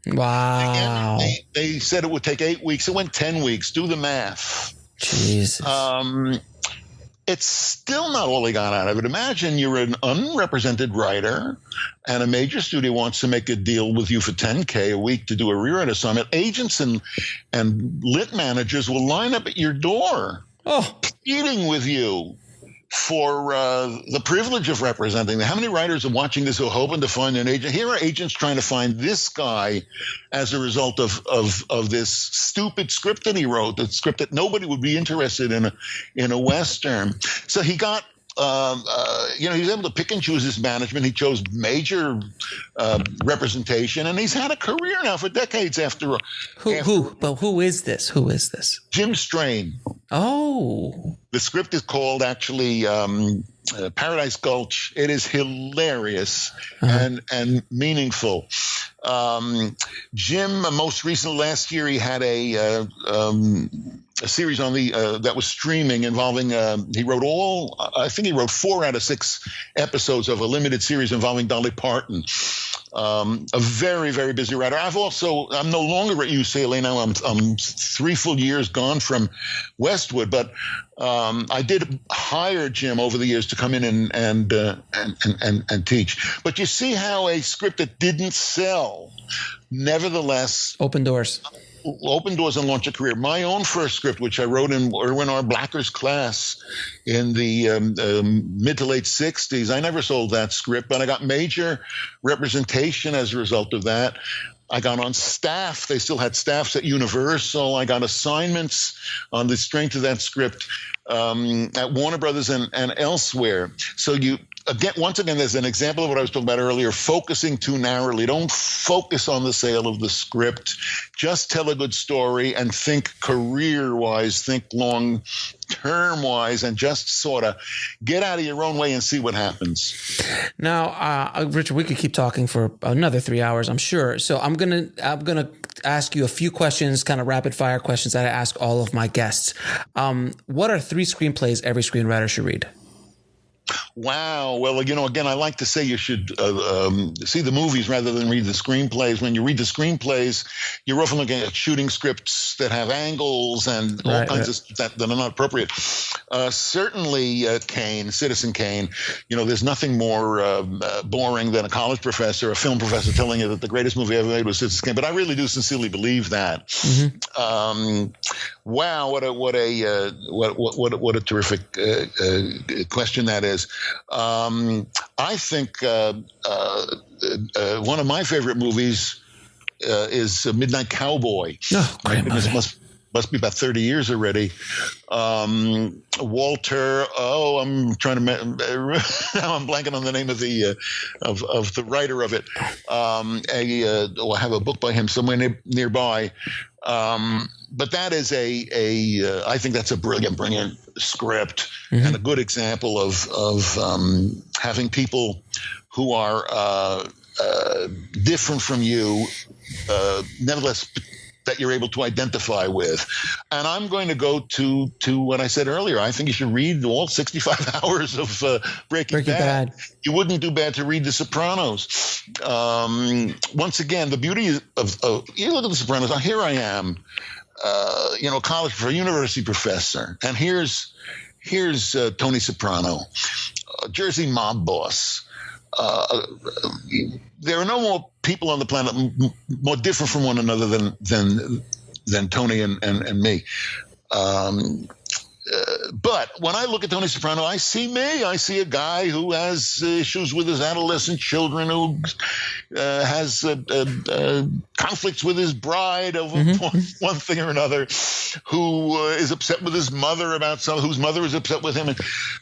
Wow. Again, they said it would take 8 weeks. It went 10 weeks. Do the math. Jesus. It's still not all he got out of it. Imagine you're an unrepresented writer and a major studio wants to make a deal with you for $10K a week to do a rewrite assignment. Agents and lit managers will line up at your door, pleading with you for the privilege of representing them. How many writers are watching this who are hoping to find an agent? Here are agents trying to find this guy as a result of this stupid script that he wrote, the script that nobody would be interested in a Western. So he got he was able to pick and choose his management. He chose major representation, and he's had a career now for decades after. Who is this? Who is this? Jim Strain. Oh. The script is called actually Paradise Gulch. It is hilarious and meaningful. Jim, most recently last year, he had a series on the that was streaming involving. He wrote I think he wrote 4 out of 6 episodes of a limited series involving Dolly Parton. A very, very busy writer. I'm no longer at UCLA now. I'm 3 full years gone from Westwood, but I did hire Jim over the years to come in and teach. But you see how a script that didn't sell, nevertheless, open doors and launch a career. My own first script, which I wrote in Erwin R. Blacker's class in the mid to late 60s, I never sold that script, but I got major representation as a result of that. I got on staff. They still had staffs at Universal. I got assignments on the strength of that script at Warner Brothers and elsewhere. So once again, there's an example of what I was talking about earlier, focusing too narrowly. Don't focus on the sale of the script. Just tell a good story and think career-wise, think long-term-wise, and just sort of get out of your own way and see what happens. Now, Richard, we could keep talking for another 3 hours, I'm sure. So I'm gonna ask you a few questions, kind of rapid-fire questions that I ask all of my guests. What are 3 screenplays every screenwriter should read? Wow. Well, again, I like to say you should see the movies rather than read the screenplays. When you read the screenplays, you're often looking at shooting scripts that have angles and all kinds of that are not appropriate. Certainly, Citizen Kane. There's nothing more boring than a college professor, a film professor, telling you that the greatest movie ever made was Citizen Kane. But I really do sincerely believe that. Wow, what a terrific question that is. I think one of my favorite movies is Midnight Cowboy. Oh, my goodness, must be about 30 years already. Walter. I'm trying to. Now I'm blanking on the name of the writer of it. I have a book by him somewhere nearby. But that is I think that's a brilliant script and a good example of having people who are different from you, nevertheless, that you're able to identify with. And I'm going to go to what I said earlier. I think you should read all 65 hours of Breaking Bad. You wouldn't do bad to read The Sopranos. Once again, the beauty of you look at The Sopranos. Here I am, college for a university professor, and here's Tony Soprano, Jersey mob boss. There are no more people on the planet more different from one another than Tony and me. But when I look at Tony Soprano, I see me. I see a guy who has issues with his adolescent children, who has conflicts with his bride over one thing or another, who is upset with his mother about something, whose mother is upset with him. And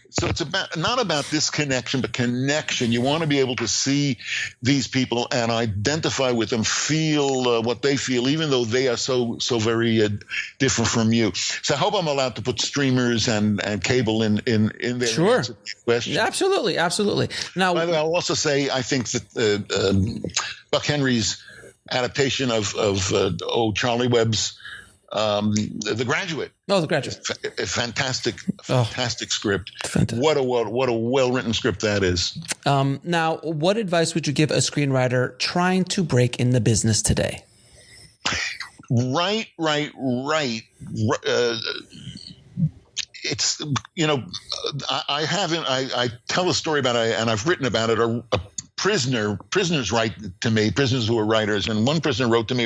so it's not about disconnection, but connection. You want to be able to see these people and identify with them, feel what they feel, even though they are so very different from you. So I hope I'm allowed to put streamers and cable in there. Sure. Absolutely. Now, by the way, I'll also say I think that Buck Henry's adaptation of Charlie Webb's The Graduate. Oh, The Graduate. A fantastic script. Fantastic. What a well-written script that is. Now, what advice would you give a screenwriter trying to break in the business today? Right. It's, I tell a story about it, and I've written about it. Prisoners write to me, prisoners who are writers, and one prisoner wrote to me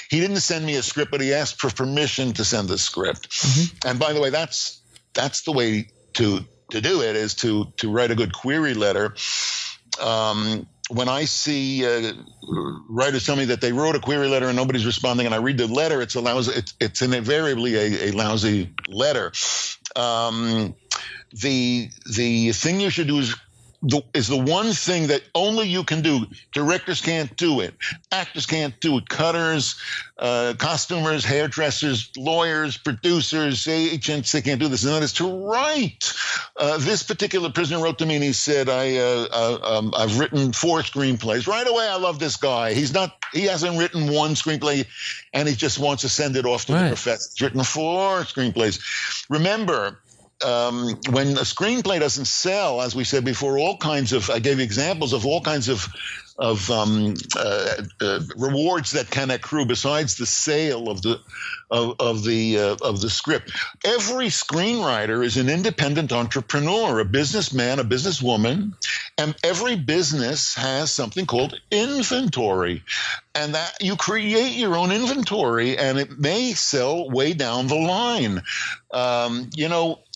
he didn't send me a script, but he asked for permission to send the script. And by the way, that's the way to do it, is to write a good query letter. When I see writers tell me that they wrote a query letter and nobody's responding, and I read the letter, it's invariably a lousy letter. The thing you should do is the one thing that only you can do. Directors can't do it. Actors can't do it. Cutters, costumers, hairdressers, lawyers, producers, agents, they can't do this. And that is to write. This particular prisoner wrote to me and he said, I've written 4 screenplays. Right away, I love this guy. He hasn't written one screenplay and he just wants to send it off to the professor. He's written 4 screenplays. Remember, when a screenplay doesn't sell, as we said before, I gave examples of all kinds of rewards that can accrue besides the sale of the script. Every screenwriter is an independent entrepreneur, a businessman, a businesswoman, and every business has something called inventory, and that you create your own inventory, and it may sell way down the line.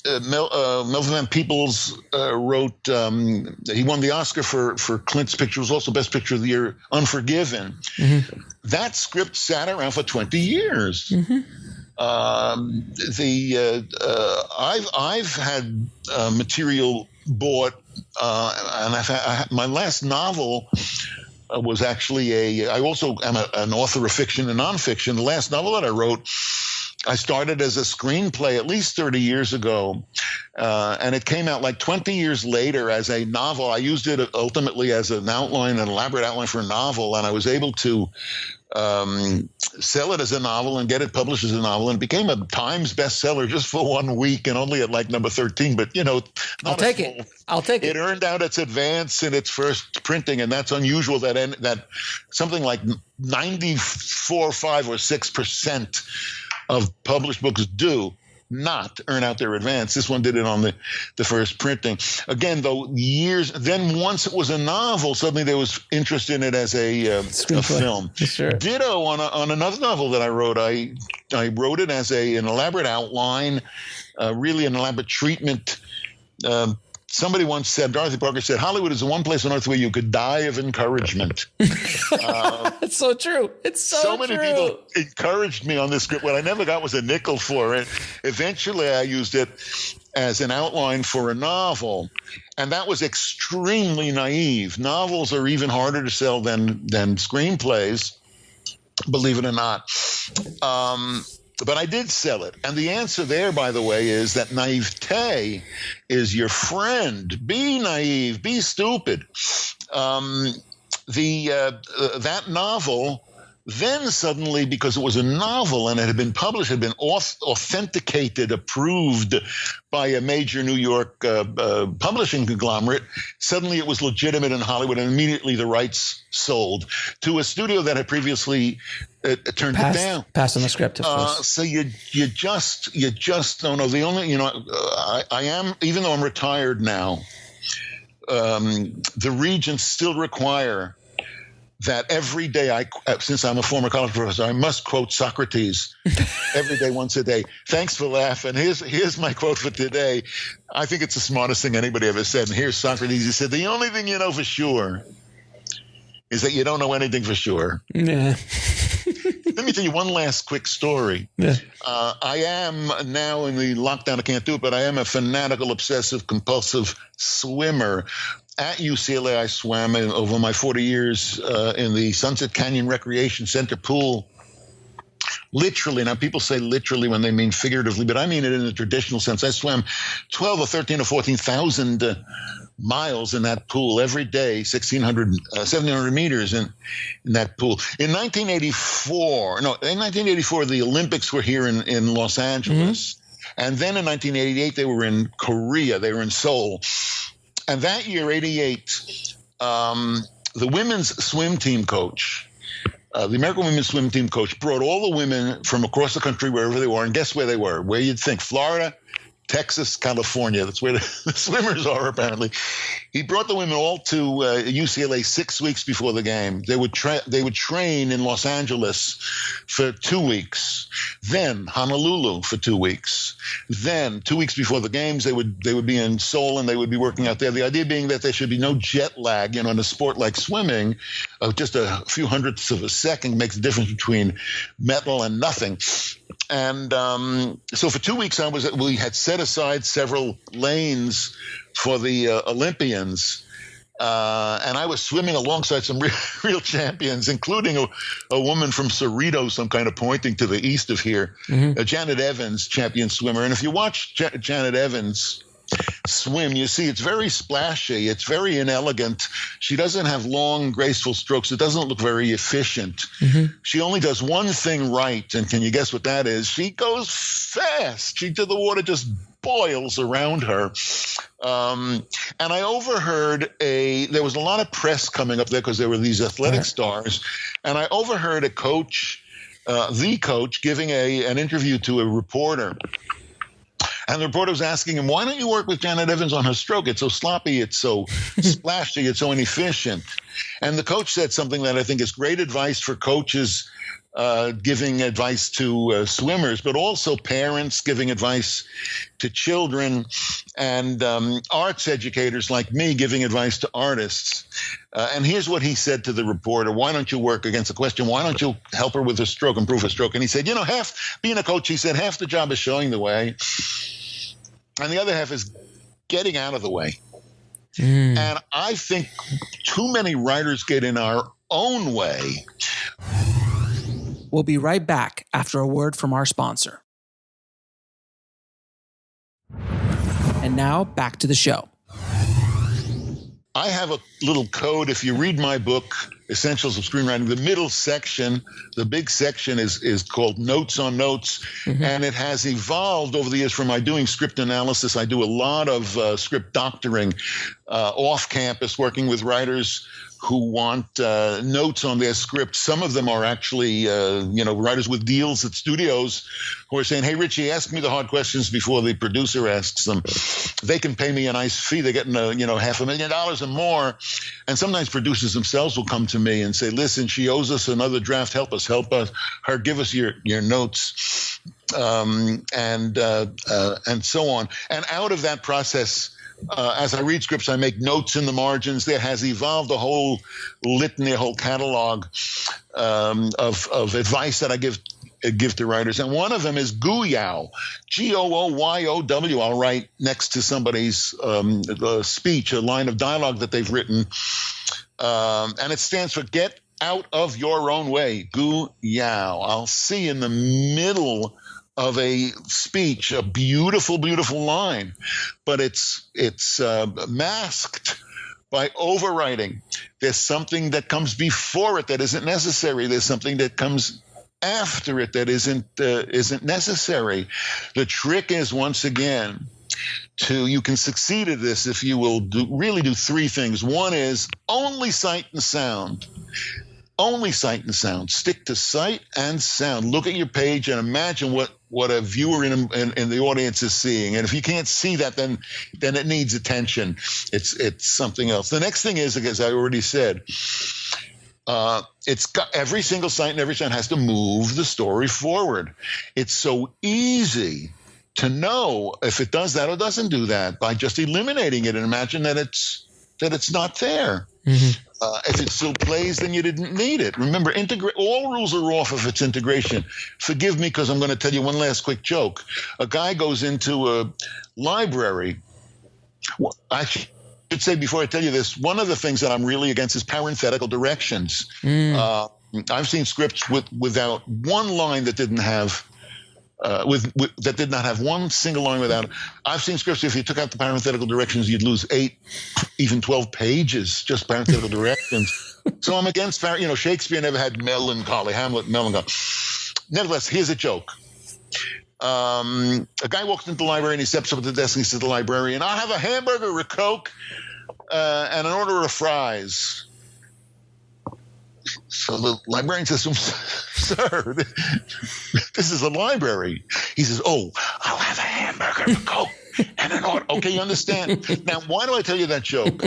Melvin Van Peebles wrote, he won the Oscar for Clint's picture, was also Best Picture of the Year, Unforgiven. That script sat around for 20 years. I've had material bought, and my last novel was actually I also am an author of fiction and nonfiction. The last novel that I wrote, I started as a screenplay at least 30 years ago, and it came out like 20 years later as a novel. I used it ultimately as an elaborate outline for a novel, and I was able to sell it as a novel and get it published as a novel, and it became a Times bestseller just for 1 week and only at like number 13. But I'll take it. It earned out its advance in its first printing, and that's unusual. That something like 94, 5, or 6% of published books do not earn out their advance. This one did it on the first printing. Again, though, then once it was a novel, suddenly there was interest in it as a film. Sure. Ditto on another novel that I wrote. I wrote it as an elaborate outline, really an elaborate treatment. Somebody once said, Dorothy Parker said, Hollywood is the one place on earth where you could die of encouragement. It's so true. It's so many people encouraged me on this script. What I never got was a nickel for it. Eventually, I used it as an outline for a novel, and that was extremely naive. Novels are even harder to sell than screenplays, believe it or not. But I did sell it. And the answer there, by the way, is that naivete is your friend. Be naive. Be stupid. That novel then suddenly, because it was a novel and it had been published, had been authenticated, approved by a major New York publishing conglomerate, suddenly it was legitimate in Hollywood, and immediately the rights sold to a studio that had previously turned it down. Passed on the script, of course. So you just don't know. The only, I am, even though I'm retired now, the regents still require that every day since I'm a former college professor, I must quote Socrates every day, once a day. Thanks for laughing. Here's my quote for today. I think it's the smartest thing anybody ever said. And here's Socrates. He said, "The only thing you know for sure is that you don't know anything for sure." Yeah. Let me tell you one last quick story. Yeah. I am now in the lockdown, I can't do it, but I am a fanatical, obsessive, compulsive swimmer. At UCLA, I swam over my 40 years in the Sunset Canyon Recreation Center pool. Literally, now people say literally when they mean figuratively, but I mean it in the traditional sense. I swam 12 or 13 or 14,000 miles in that pool every day, 1,700 meters in that pool. In 1984, the Olympics were here in Los Angeles. Mm-hmm. And then in 1988, they were in Korea. They were in Seoul. And that year, 88, the women's swim team coach, the American women's swim team coach, brought all the women from across the country, wherever they were, and guess where they were? Where you'd think, Florida, Texas, California. That's where the swimmers are, apparently. He brought the women all to UCLA 6 weeks before the game. They would train in Los Angeles for 2 weeks, then Honolulu for 2 weeks. Then 2 weeks before the games, they would be in Seoul and they would be working out there. The idea being that there should be no jet lag, in a sport like swimming. Just a few hundredths of a second makes the difference between metal and nothing. And so for 2 weeks, we had set aside several lanes for the Olympians, and I was swimming alongside some real champions, including a woman from Cerritos, I'm kind of pointing to the east of here, Janet Evans, champion swimmer. And if you watch Janet Evans swim, you see it's very splashy. It's very inelegant. She doesn't have long, graceful strokes. It doesn't look very efficient. Mm-hmm. She only does one thing right, and can you guess what that is? She goes fast. The water just boils around her. And I overheard there was a lot of press coming up there because there were these athletic stars, and I overheard the coach giving an interview to a reporter. And the reporter was asking him, "Why don't you work with Janet Evans on her stroke? It's so sloppy, it's so splashy, it's so inefficient." And the coach said something that I think is great advice for coaches giving advice to swimmers, but also parents giving advice to children, and arts educators like me giving advice to artists. And here's what he said to the reporter: "Why don't you work against the question? Why don't you help her with her stroke, improve her stroke?" And he said, being a coach, he said, half the job is showing the way, and the other half is getting out of the way. And I think too many writers get in our own way. We'll be right back after a word from our sponsor. And now back to the show. I have a little code. If you read my book, Essentials of Screenwriting, the middle section, the big section is called Notes on Notes. Mm-hmm. And it has evolved over the years from my doing script analysis. I do a lot of script doctoring off campus, working with writers who want notes on their script. Some of them are actually, writers with deals at studios who are saying, "Hey, Richie, ask me the hard questions before the producer asks them." They can pay me a nice fee. They're getting, $500,000 or more. And sometimes producers themselves will come to me and say, "Listen, she owes us another draft. Help us, her. Give us your notes," and so on. And out of that process, as I read scripts, I make notes in the margins. There has evolved a whole litany, a whole catalog of advice that I give to writers. And one of them is Gooyow, Gooyow. I'll write next to somebody's speech, a line of dialogue that they've written. And it stands for Get Out of Your Own Way, Gooyow. I'll see in the middle of a speech a beautiful, beautiful line, but it's masked by overwriting. There's something that comes before it that isn't necessary. There's something that comes after it that isn't necessary. The trick is, once again, you can succeed at this if you will really do three things. One is only sight and sound. Only sight and sound. Stick to sight and sound. Look at your page and imagine what a viewer in the audience is seeing. And if you can't see that, then it needs attention. It's something else. The next thing is, as I already said, It's got every single site, and every site has to move the story forward. It's so easy to know if it does that or doesn't do that by just eliminating it and imagine that it's not there. Mm-hmm. If it still plays, then you didn't need it. Remember, all rules are off if it's integration. Forgive me because I'm going to tell you one last quick joke. A guy goes into a library. I should say before I tell you this, one of the things that I'm really against is parenthetical directions. I've seen scripts without one line that didn't have that did not have one single line without it. I've seen scripts, if you took out the parenthetical directions, you'd lose 8, even 12 pages, just parenthetical directions. So I'm against, Shakespeare never had melancholy, Hamlet, melancholy. Nevertheless, here's a joke. A guy walks into the library and he steps up at the desk and he says to the librarian, "I'll have a hamburger, a Coke, and an order of fries." So the librarian says to him, "Sir, this is a library." He says, "Oh, I'll have a hamburger, a Coke, and an order." Okay, you understand? Now, why do I tell you that joke?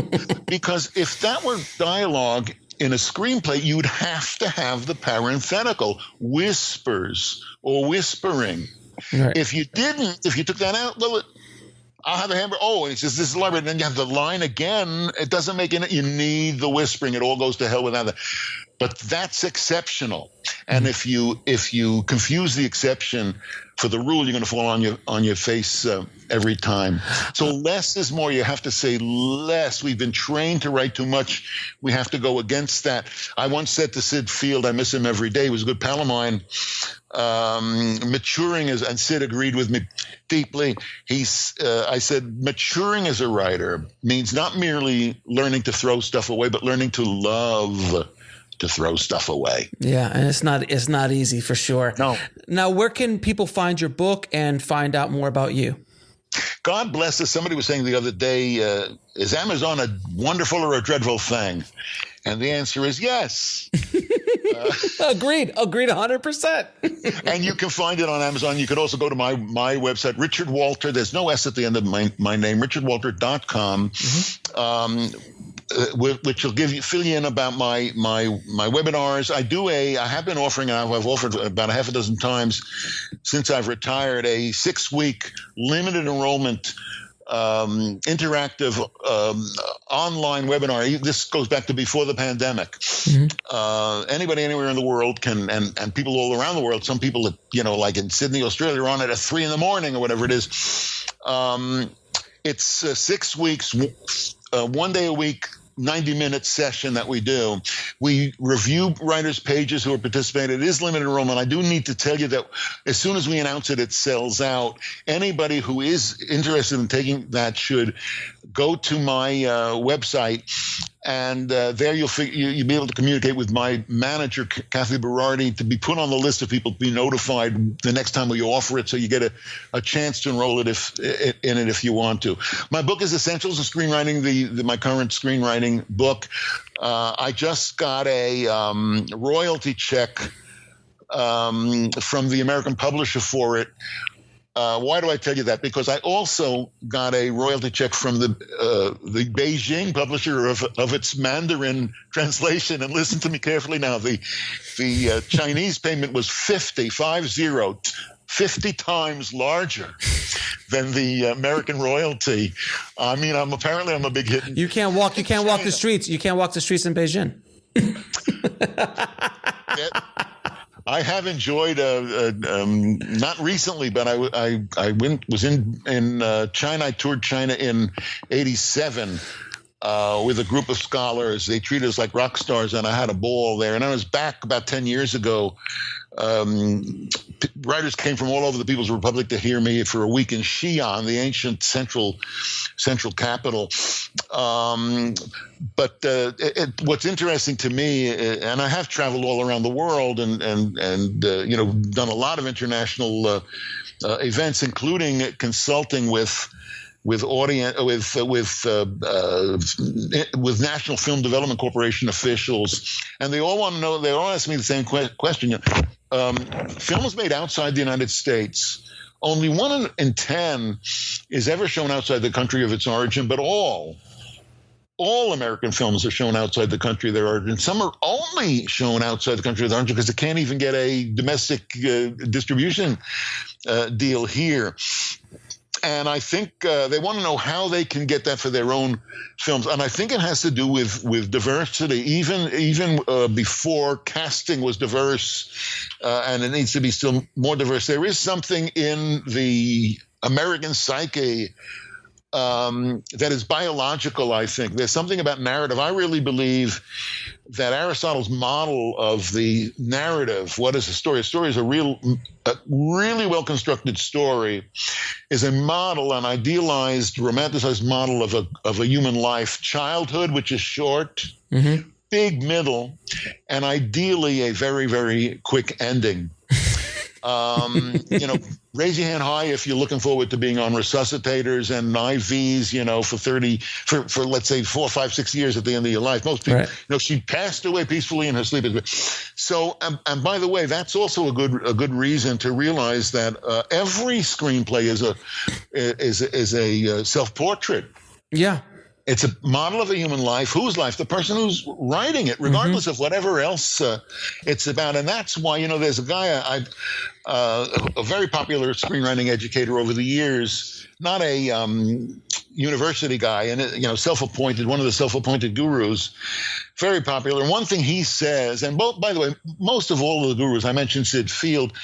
Because if that were dialogue in a screenplay, you would have to have the parenthetical, whispers or whispering. Right. If you took that out, well, I'll have a hamburger. Oh, and he says, "This is a library." And then you have the line again. It doesn't make it. You need the whispering. It all goes to hell without that. But that's exceptional. And if you confuse the exception for the rule, you're going to fall on your face every time. So less is more. You have to say less. We've been trained to write too much. We have to go against that. I once said to Sid Field, I miss him every day. He was a good pal of mine. Maturing as, and Sid agreed with me deeply. I said, maturing as a writer means not merely learning to throw stuff away, but learning to love to throw stuff away. Yeah, and it's not easy for sure. No. Now, where can people find your book and find out more about you? God bless us. Somebody was saying the other day, is Amazon a wonderful or a dreadful thing? And the answer is yes. Agreed 100%. And you can find it on Amazon. You could also go to my website, Richard Walter. There's no S at the end of my name, richardwalter.com. Mm-hmm. Which will fill you in about my webinars. I have been offering, and I've offered about a half a dozen times since I've retired, a 6-week limited enrollment interactive online webinar. This goes back to before the pandemic. Mm-hmm. Anybody anywhere in the world can, and people all around the world, some people that, like in Sydney, Australia, are on it at 3 a.m. or whatever it is. It's 6 weeks, 1 day a week, 90-minute session that we do. We review writers' pages who are participating. It is limited enrollment. I do need to tell you that as soon as we announce it, it sells out. Anybody who is interested in taking that should go to my website, and there you'll be able to communicate with my manager, Kathy Berardi, to be put on the list of people to be notified the next time we offer it, so you get a chance to enroll in it if you want to. My book is Essentials of Screenwriting, my current screenwriting book. I just got a royalty check from the American publisher for it. Why do I tell you that? Because I also got a royalty check from the Beijing publisher of its Mandarin translation. And listen to me carefully now. The Chinese payment was 50 times larger than the American royalty. I mean, I'm a big hit. You can't walk the streets. You can't walk the streets in Beijing. I have enjoyed, not recently, but I was in China. I toured China in '87 with a group of scholars. They treated us like rock stars, and I had a ball there. And I was back about 10 years ago. Writers came from all over the People's Republic to hear me for a week in Xi'an, the ancient central capital. But what's interesting to me, and I have traveled all around the world and done a lot of international events, including consulting with National Film Development Corporation officials, and they all want to know. They all ask me the same question. Films made outside the United States, only 1 in 10 is ever shown outside the country of its origin, but all all American films are shown outside the country. And some are only shown outside the country because they can't even get a domestic distribution deal here. And I think they want to know how they can get that for their own films. And I think it has to do with diversity. Even before casting was diverse, and it needs to be still more diverse. There is something in the American psyche that is biological, I think. There's something about narrative. I really believe that Aristotle's model of the narrative, what is a story? A story is a really well-constructed story, is a model, an idealized, romanticized model of a human life. Childhood, which is short, big middle, and ideally a very, very quick ending. Raise your hand high if you're looking forward to being on resuscitators and IVs, for let's say 4, 5, 6 years at the end of your life. Most people, right. She passed away peacefully in her sleep. So, and by the way, that's also a good reason to realize that every screenplay is a self-portrait. Yeah. It's a model of a human life. Whose life? The person who's writing it, regardless of whatever else it's about. And that's why, there's a guy, a very popular screenwriting educator over the years, not a university guy, and self-appointed, one of the self-appointed gurus, very popular. And one thing he says, and by the way, most of all of the gurus, I mentioned Sid Field,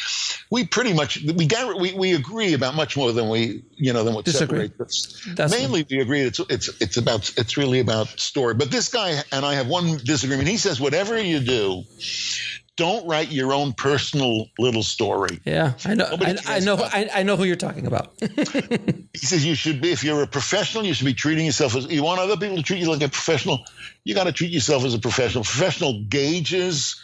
we pretty much we agree about much more than than what separates us. Mainly we agree it's really about story. But this guy and I have one disagreement. He says whatever you do, don't write your own personal little story. Yeah, I know. I know who you're talking about. He says you should be, if you're a professional, you should be treating yourself as, you want other people to treat you like a professional, you got to treat yourself as a professional. Professional gauges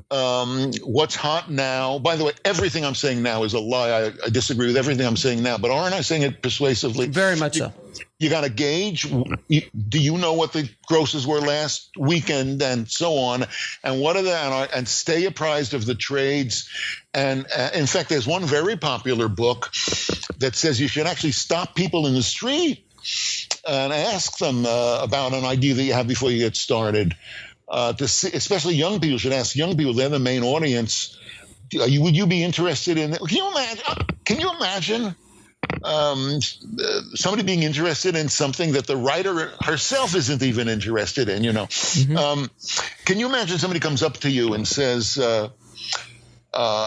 what's hot now. By the way, everything I'm saying now is a lie. I disagree with everything I'm saying now, but aren't I saying it persuasively? Very much so. You got to gauge. Do you know what the grosses were last weekend, and so on, and what are and stay apprised of the trades. And in fact, there's one very popular book that says you should actually stop people in the street and ask them about an idea that you have before you get started. To see, especially young people should ask young people. They're the main audience. Would you be interested in? Can you imagine? Somebody being interested in something that the writer herself isn't even interested in, Can you imagine somebody comes up to you and says, I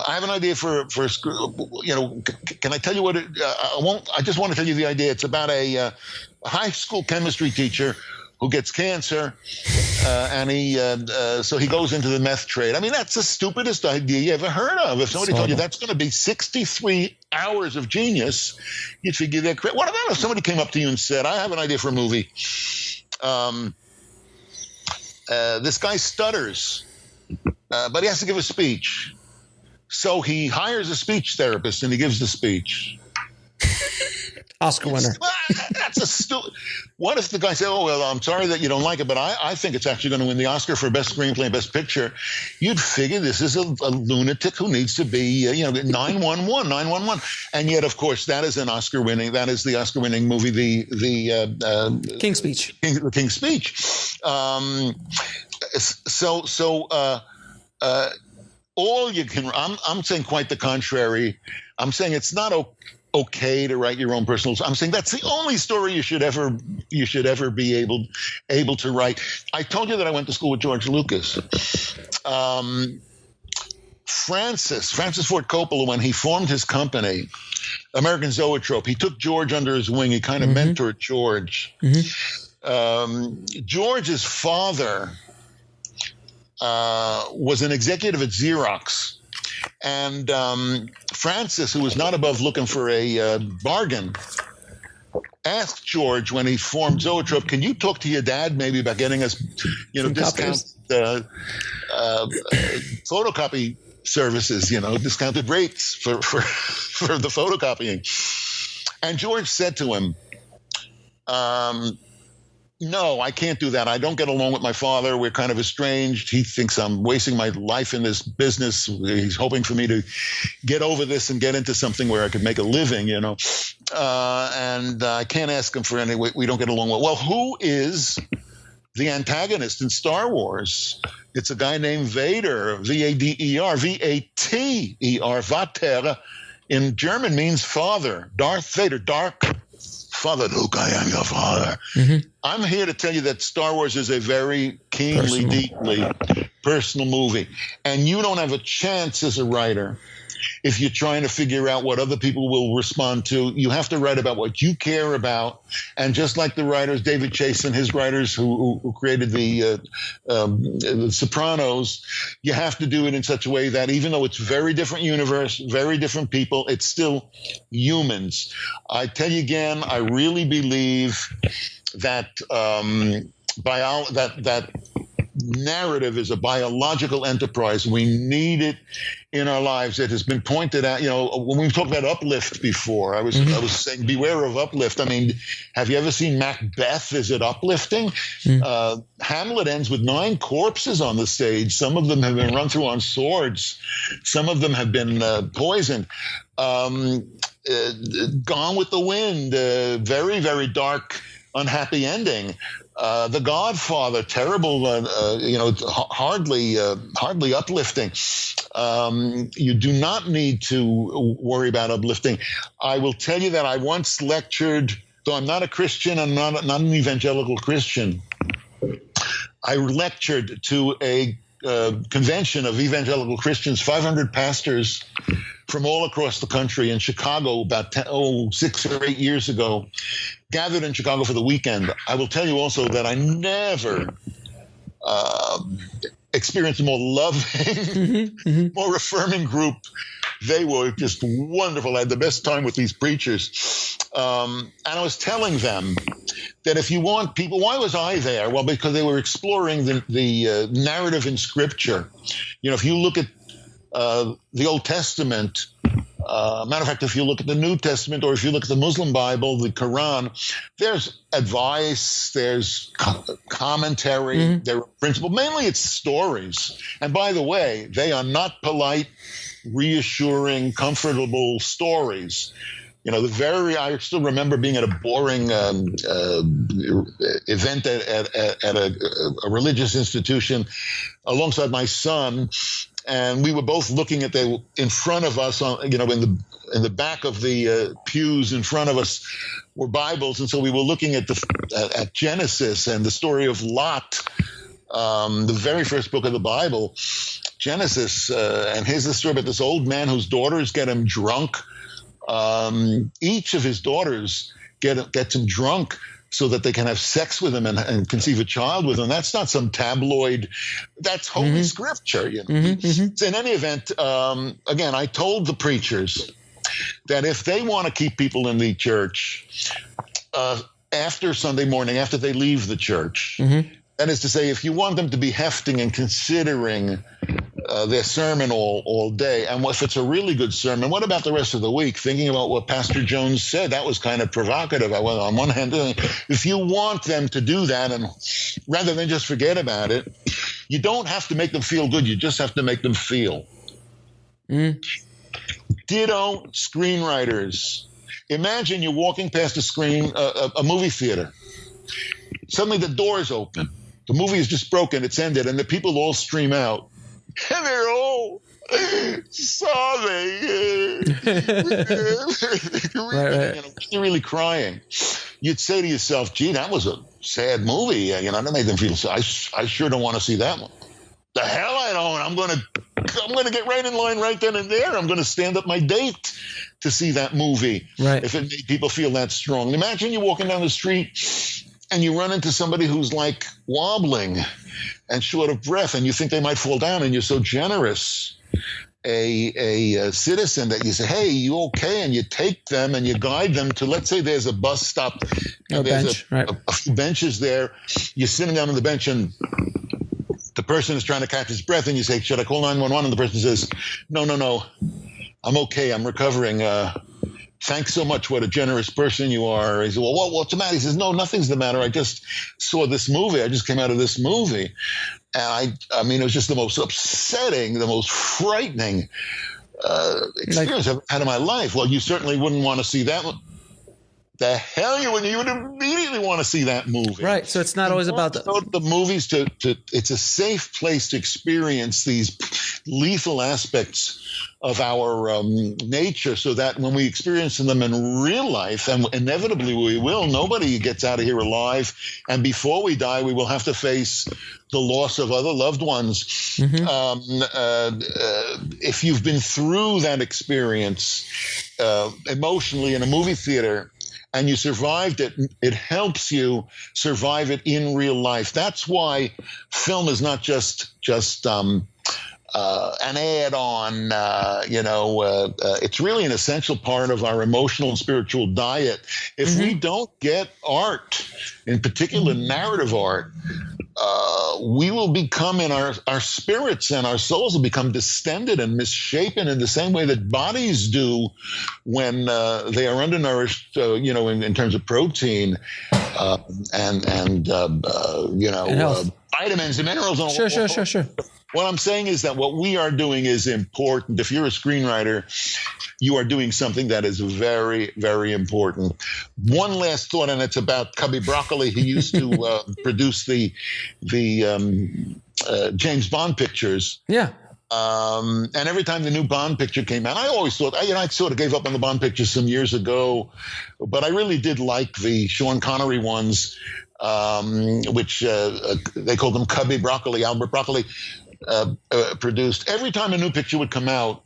have an idea for can I tell you what I just want to tell you the idea. It's about a high school chemistry teacher who gets cancer, and so he goes into the meth trade. I mean, that's the stupidest idea you ever heard of. If somebody told you that's going to be 63 hours of genius, you'd figure they're crazy. What about if somebody came up to you and said, I have an idea for a movie. This guy stutters, but he has to give a speech. So he hires a speech therapist, and he gives the speech. Oscar winner. That's a stupid. What if the guy said, "Oh well, I'm sorry that you don't like it, but I think it's actually going to win the Oscar for Best Screenplay and Best Picture"? You'd figure this is a lunatic who needs to be 911, and yet of course that is the Oscar-winning movie, the King's Speech. The King's Speech. All you can. I'm saying quite the contrary. I'm saying it's not okay to write your own personal. I'm saying that's the only story you should ever be able to write. I told you that I went to school with George Lucas. Francis Ford Coppola, when he formed his company, American Zoetrope, he took George under his wing. He kind of mentored George. George's father was an executive at Xerox. And Francis, who was not above looking for a bargain, asked George when he formed Zoetrope, can you talk to your dad maybe about getting us, discount photocopy services, discounted rates for the photocopying. And George said to him, no, I can't do that. I don't get along with my father. We're kind of estranged. He thinks I'm wasting my life in this business. He's hoping for me to get over this and get into something where I could make a living, and I can't ask him for any. We don't get along well. Well, who is the antagonist in Star Wars. It's a guy named Vader, V-A-D-E-R, V-A-T-E-R, Vater. In German means father. Darth Vader, dark father. Luke, I am your father. Mm-hmm. I'm here to tell you that Star Wars is a very keenly, deeply personal movie. And you don't have a chance as a writer if you're trying to figure out what other people will respond to. You have to write about what you care about. And just like the writers, David Chase and his writers who created the Sopranos, you have to do it in such a way that even though it's very different universe, very different people, it's still humans. I tell you again, I really believe that that narrative is a biological enterprise. We need it in our lives. It has been pointed out, when we talked about uplift before, I was saying beware of uplift. I mean, have you ever seen Macbeth? Is it uplifting? Hamlet ends with 9 corpses on the stage. Some of them have been run through on swords. Some of them have been poisoned. Gone with the Wind, very, very dark, unhappy ending. The Godfather, terrible, hardly uplifting. You do not need to worry about uplifting. I will tell you that I once lectured, though I'm not a Christian, I'm not an evangelical Christian. I lectured to a convention of evangelical Christians, 500 pastors from all across the country in Chicago about 6 or 8 years ago, gathered in Chicago for the weekend. I will tell you also that I never experienced a more loving, more affirming group. They were just wonderful. I had the best time with these preachers. And I was telling them that if you want people, why was I there? Well, because they were exploring the narrative in Scripture. If you look at the Old Testament, matter of fact, if you look at the New Testament or if you look at the Muslim Bible, the Quran, there's advice, there's commentary, there are principles. Mainly it's stories. And by the way, they are not polite, reassuring, comfortable stories. I still remember being at a boring event at a religious institution alongside my son, and we were both looking at in front of us, in the back of the pews in front of us were Bibles, and so we were looking at at Genesis and the story of Lot, the very first book of the Bible, Genesis, and here's the story about this old man whose daughters get him drunk. Each of his daughters gets him drunk so that they can have sex with him and conceive a child with him. That's not some tabloid. That's Holy Scripture. So in any event, again, I told the preachers that if they want to keep people in the church after Sunday morning, after they leave the church, that is to say, if you want them to be hefting and considering their sermon all day, and if it's a really good sermon, what about the rest of the week? Thinking about what Pastor Jones said, that was kind of provocative. On one hand, if you want them to do that, and rather than just forget about it, you don't have to make them feel good. You just have to make them feel. Ditto screenwriters. Imagine you're walking past a movie theater. Suddenly the doors open. The movie is just broken. It's ended, and the people all stream out. And they're all sobbing, really crying. You'd say to yourself, gee, that was a sad movie. That made them feel so. I sure don't want to see that one. The hell I don't. I'm going to get right in line right then and there. I'm going to stand up my date to see that movie if it made people feel that strong. Imagine you're walking down the street and you run into somebody who's like wobbling and short of breath, and you think they might fall down, and you're so generous, a citizen, that you say, hey, you okay? And you take them and you guide them to, let's say there's a bus stop, and there's a few benches there. You're sitting down on the bench, and the person is trying to catch his breath, and you say, should I call 911? And the person says, no, I'm okay, I'm recovering. Thanks so much. What a generous person you are. He said, well, what's the matter? He says, no, nothing's the matter. I just saw this movie. I just came out of this movie. And I mean, it was just the most upsetting, the most frightening experience I've had in my life. Well, you certainly wouldn't want to see that one. the hell you would immediately want to see that movie. Right. So it's not always about the movies to it's a safe place to experience these lethal aspects of our nature, so that when we experience them in real life, and inevitably we will, nobody gets out of here alive. And before we die, we will have to face the loss of other loved ones. If you've been through that experience emotionally in a movie theater, and you survived it, it helps you survive it in real life. That's why film is not just an add-on, it's really an essential part of our emotional and spiritual diet. If we don't get art, in particular narrative art, we will become, in our spirits and our souls will become distended and misshapen in the same way that bodies do when they are undernourished, in terms of protein and vitamins and minerals. And Sure. What I'm saying is that what we are doing is important. If you're a screenwriter, you are doing something that is very, very important. One last thought, and it's about Cubby Broccoli. He used to produce the James Bond pictures. Yeah. And every time the new Bond picture came out, I always thought, I sort of gave up on the Bond pictures some years ago, but I really did like the Sean Connery ones, which they called them Cubby Broccoli, Albert Broccoli. Produced. Every time a new picture would come out,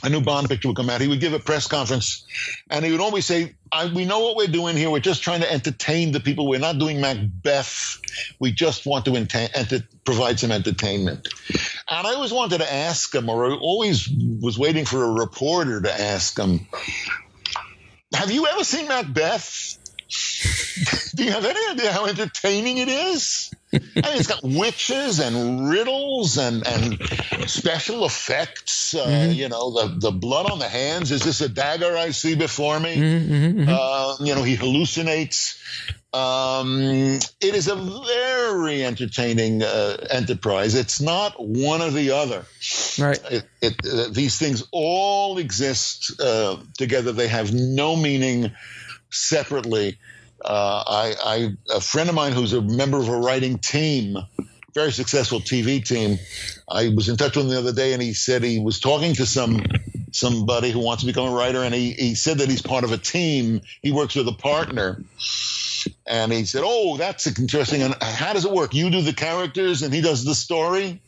a new Bond picture would come out, he would give a press conference, and he would always say, we know what we're doing here. We're just trying to entertain the people. We're not doing Macbeth. We just want to provide some entertainment. And I always wanted to ask him, or I always was waiting for a reporter to ask him, have you ever seen Macbeth? Do you have any idea how entertaining it is? I mean, it's got witches and riddles and special effects. The blood on the hands. Is this a dagger I see before me? He hallucinates. It is a very entertaining enterprise. It's not one or the other. Right. These things all exist together. They have no meaning separately. A friend of mine who's a member of a writing team, very successful TV team, I was in touch with him the other day, and he said he was talking to somebody who wants to become a writer, and he said that he's part of a team. He works with a partner. And he said, oh, that's interesting. And how does it work? You do the characters and he does the story?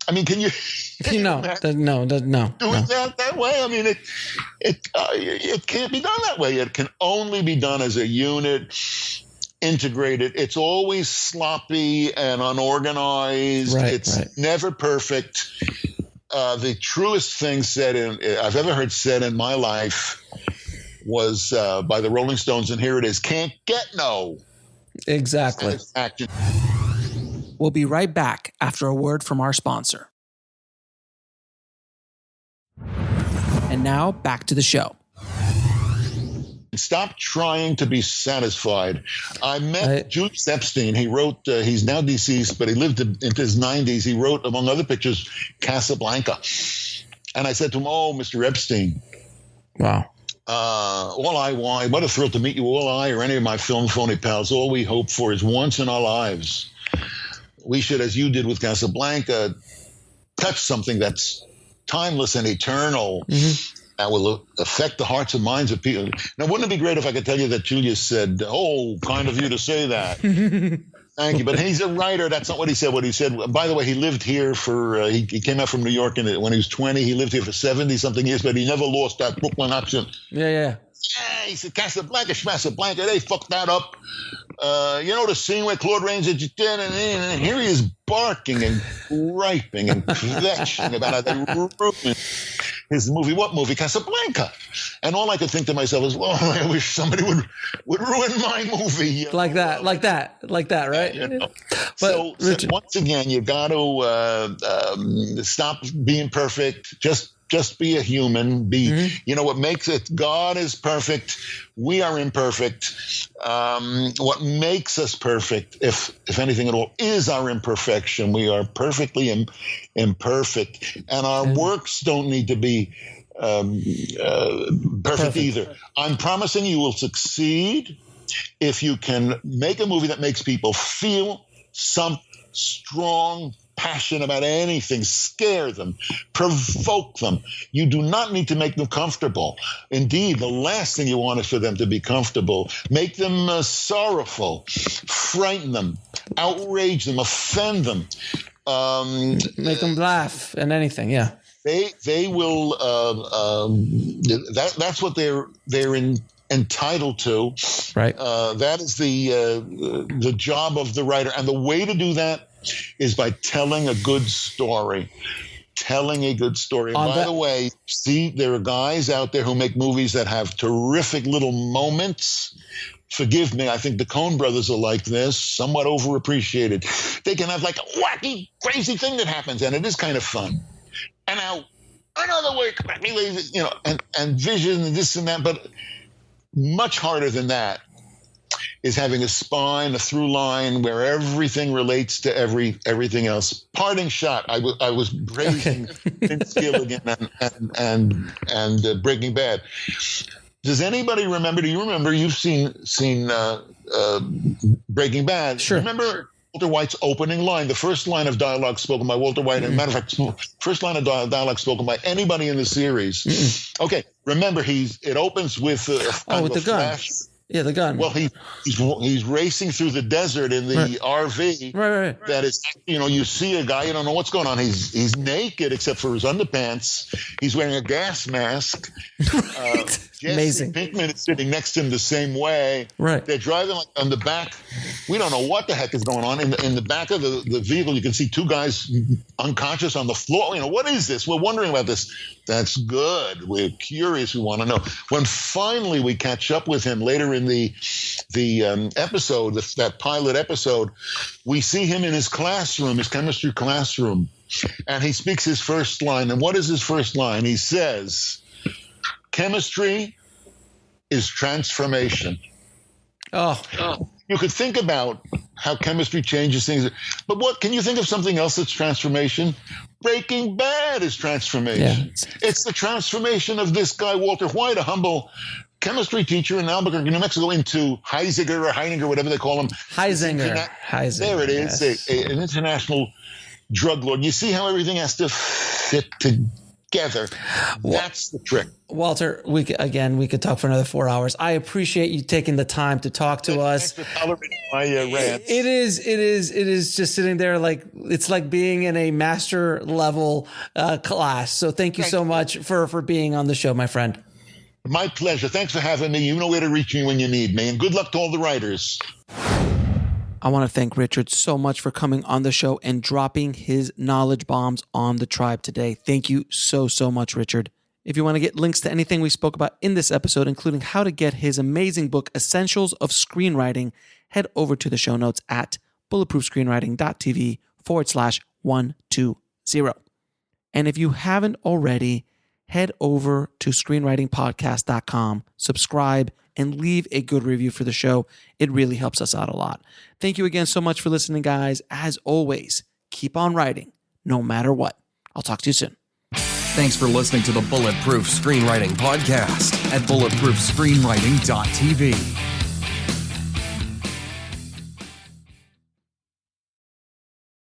I mean, can you... No. Doing that way? I mean, it can't be done that way. It can only be done as a unit, integrated. It's always sloppy and unorganized. It's never perfect. The truest thing I've ever heard said in my life was by the Rolling Stones, and here it is: "Can't get no." Exactly. We'll be right back after a word from our sponsor. And now back to the show. Stop trying to be satisfied. I met Julius Epstein. He wrote, he's now deceased, but he lived into his 90s. He wrote, among other pictures, Casablanca. And I said to him, oh, Mr. Epstein. Wow. All I want, what a thrill to meet you. All I or any of my film phony pals, all we hope for is once in our lives, we should, as you did with Casablanca, touch something that's timeless and eternal, that will affect the hearts and minds of people. Now, wouldn't it be great if I could tell you that Julius said, oh, kind of you to say that. Thank you. But he's a writer. That's not what he said. What he said, by the way, he lived here for, he came out from New York when he was 20. He lived here for 70-something years, but he never lost that Brooklyn accent. Yeah. He said, Casablanca, they fucked that up. The scene where Claude Rains is dead, and here he is barking and griping and kvetching about how they ruined his movie. What movie? Casablanca. And all I could think to myself is, well, I wish somebody would ruin my movie. Like that, right? But so once again, you got to stop being perfect. Just be a human. What makes it, God is perfect. We are imperfect. What makes us perfect, if anything at all, is our imperfection. We are perfectly imperfect. And our works don't need to be perfect either. I'm promising you will succeed if you can make a movie that makes people feel some strong passion about anything, scare them, provoke them. You do not need to make them comfortable. Indeed, the last thing you want is for them to be comfortable. Make them sorrowful, frighten them, outrage them, offend them. Make them laugh and anything, yeah. They will. That's what they're entitled to. Right. That is the job of the writer, and the way to do that is by telling a good story. Telling a good story. And by the way, see, there are guys out there who make movies that have terrific little moments. Forgive me, I think the Coen brothers are like this, somewhat overappreciated. They can have like a wacky, crazy thing that happens, and it is kind of fun. And now another way, you know, and vision and this and that, but much harder than that is having a spine, a through line where everything relates to everything else. Parting shot. I was praising Vince Gilligan and Breaking Bad. Does anybody remember? Do you remember? You've seen Breaking Bad. Sure. Remember Walter White's opening line, the first line of dialogue spoken by Walter White, and matter of fact, first line of dialogue spoken by anybody in the series. Okay, remember it opens with with the gun. Yeah, the gun. Well, he's racing through the desert in the RV. Right. That is, you know, you see a guy, you don't know what's going on. He's naked except for his underpants. He's wearing a gas mask. Amazing. Pinkman is sitting next to him the same way. Right. They're driving like on the back. We don't know what the heck is going on. In the back of the vehicle, you can see two guys unconscious on the floor. You know, what is this? We're wondering about this. That's good. We're curious. We want to know. When finally we catch up with him later in the episode, that pilot episode, we see him in his classroom, his chemistry classroom, and he speaks his first line. And what is his first line? He says, "Chemistry is transformation." Oh. You could think about how chemistry changes things, but what can you think of something else that's transformation? Breaking Bad is transformation. Yeah. It's the transformation of this guy, Walter White, a humble chemistry teacher in Albuquerque, New Mexico, into Heisinger, whatever they call him. Heisinger. There it is, yes. An international drug lord. You see how everything has to fit together. That's the trick. Walter, we could talk for another 4 hours. I appreciate you taking the time to talk to us. Thanks for tolerating my rants. It is just sitting there like it's like being in a master level class. So thank you so much for being on the show, my friend. My pleasure. Thanks for having me. You know where to reach me when you need me. And good luck to all the writers. I want to thank Richard so much for coming on the show and dropping his knowledge bombs on the tribe today. Thank you so much, Richard. If you want to get links to anything we spoke about in this episode, including how to get his amazing book, Essentials of Screenwriting, head over to the show notes at bulletproofscreenwriting.tv/120. And if you haven't already, head over to screenwritingpodcast.com, subscribe, and leave a good review for the show. It really helps us out a lot. Thank you again so much for listening, guys. As always, keep on writing, no matter what. I'll talk to you soon. Thanks for listening to the Bulletproof Screenwriting Podcast at bulletproofscreenwriting.tv.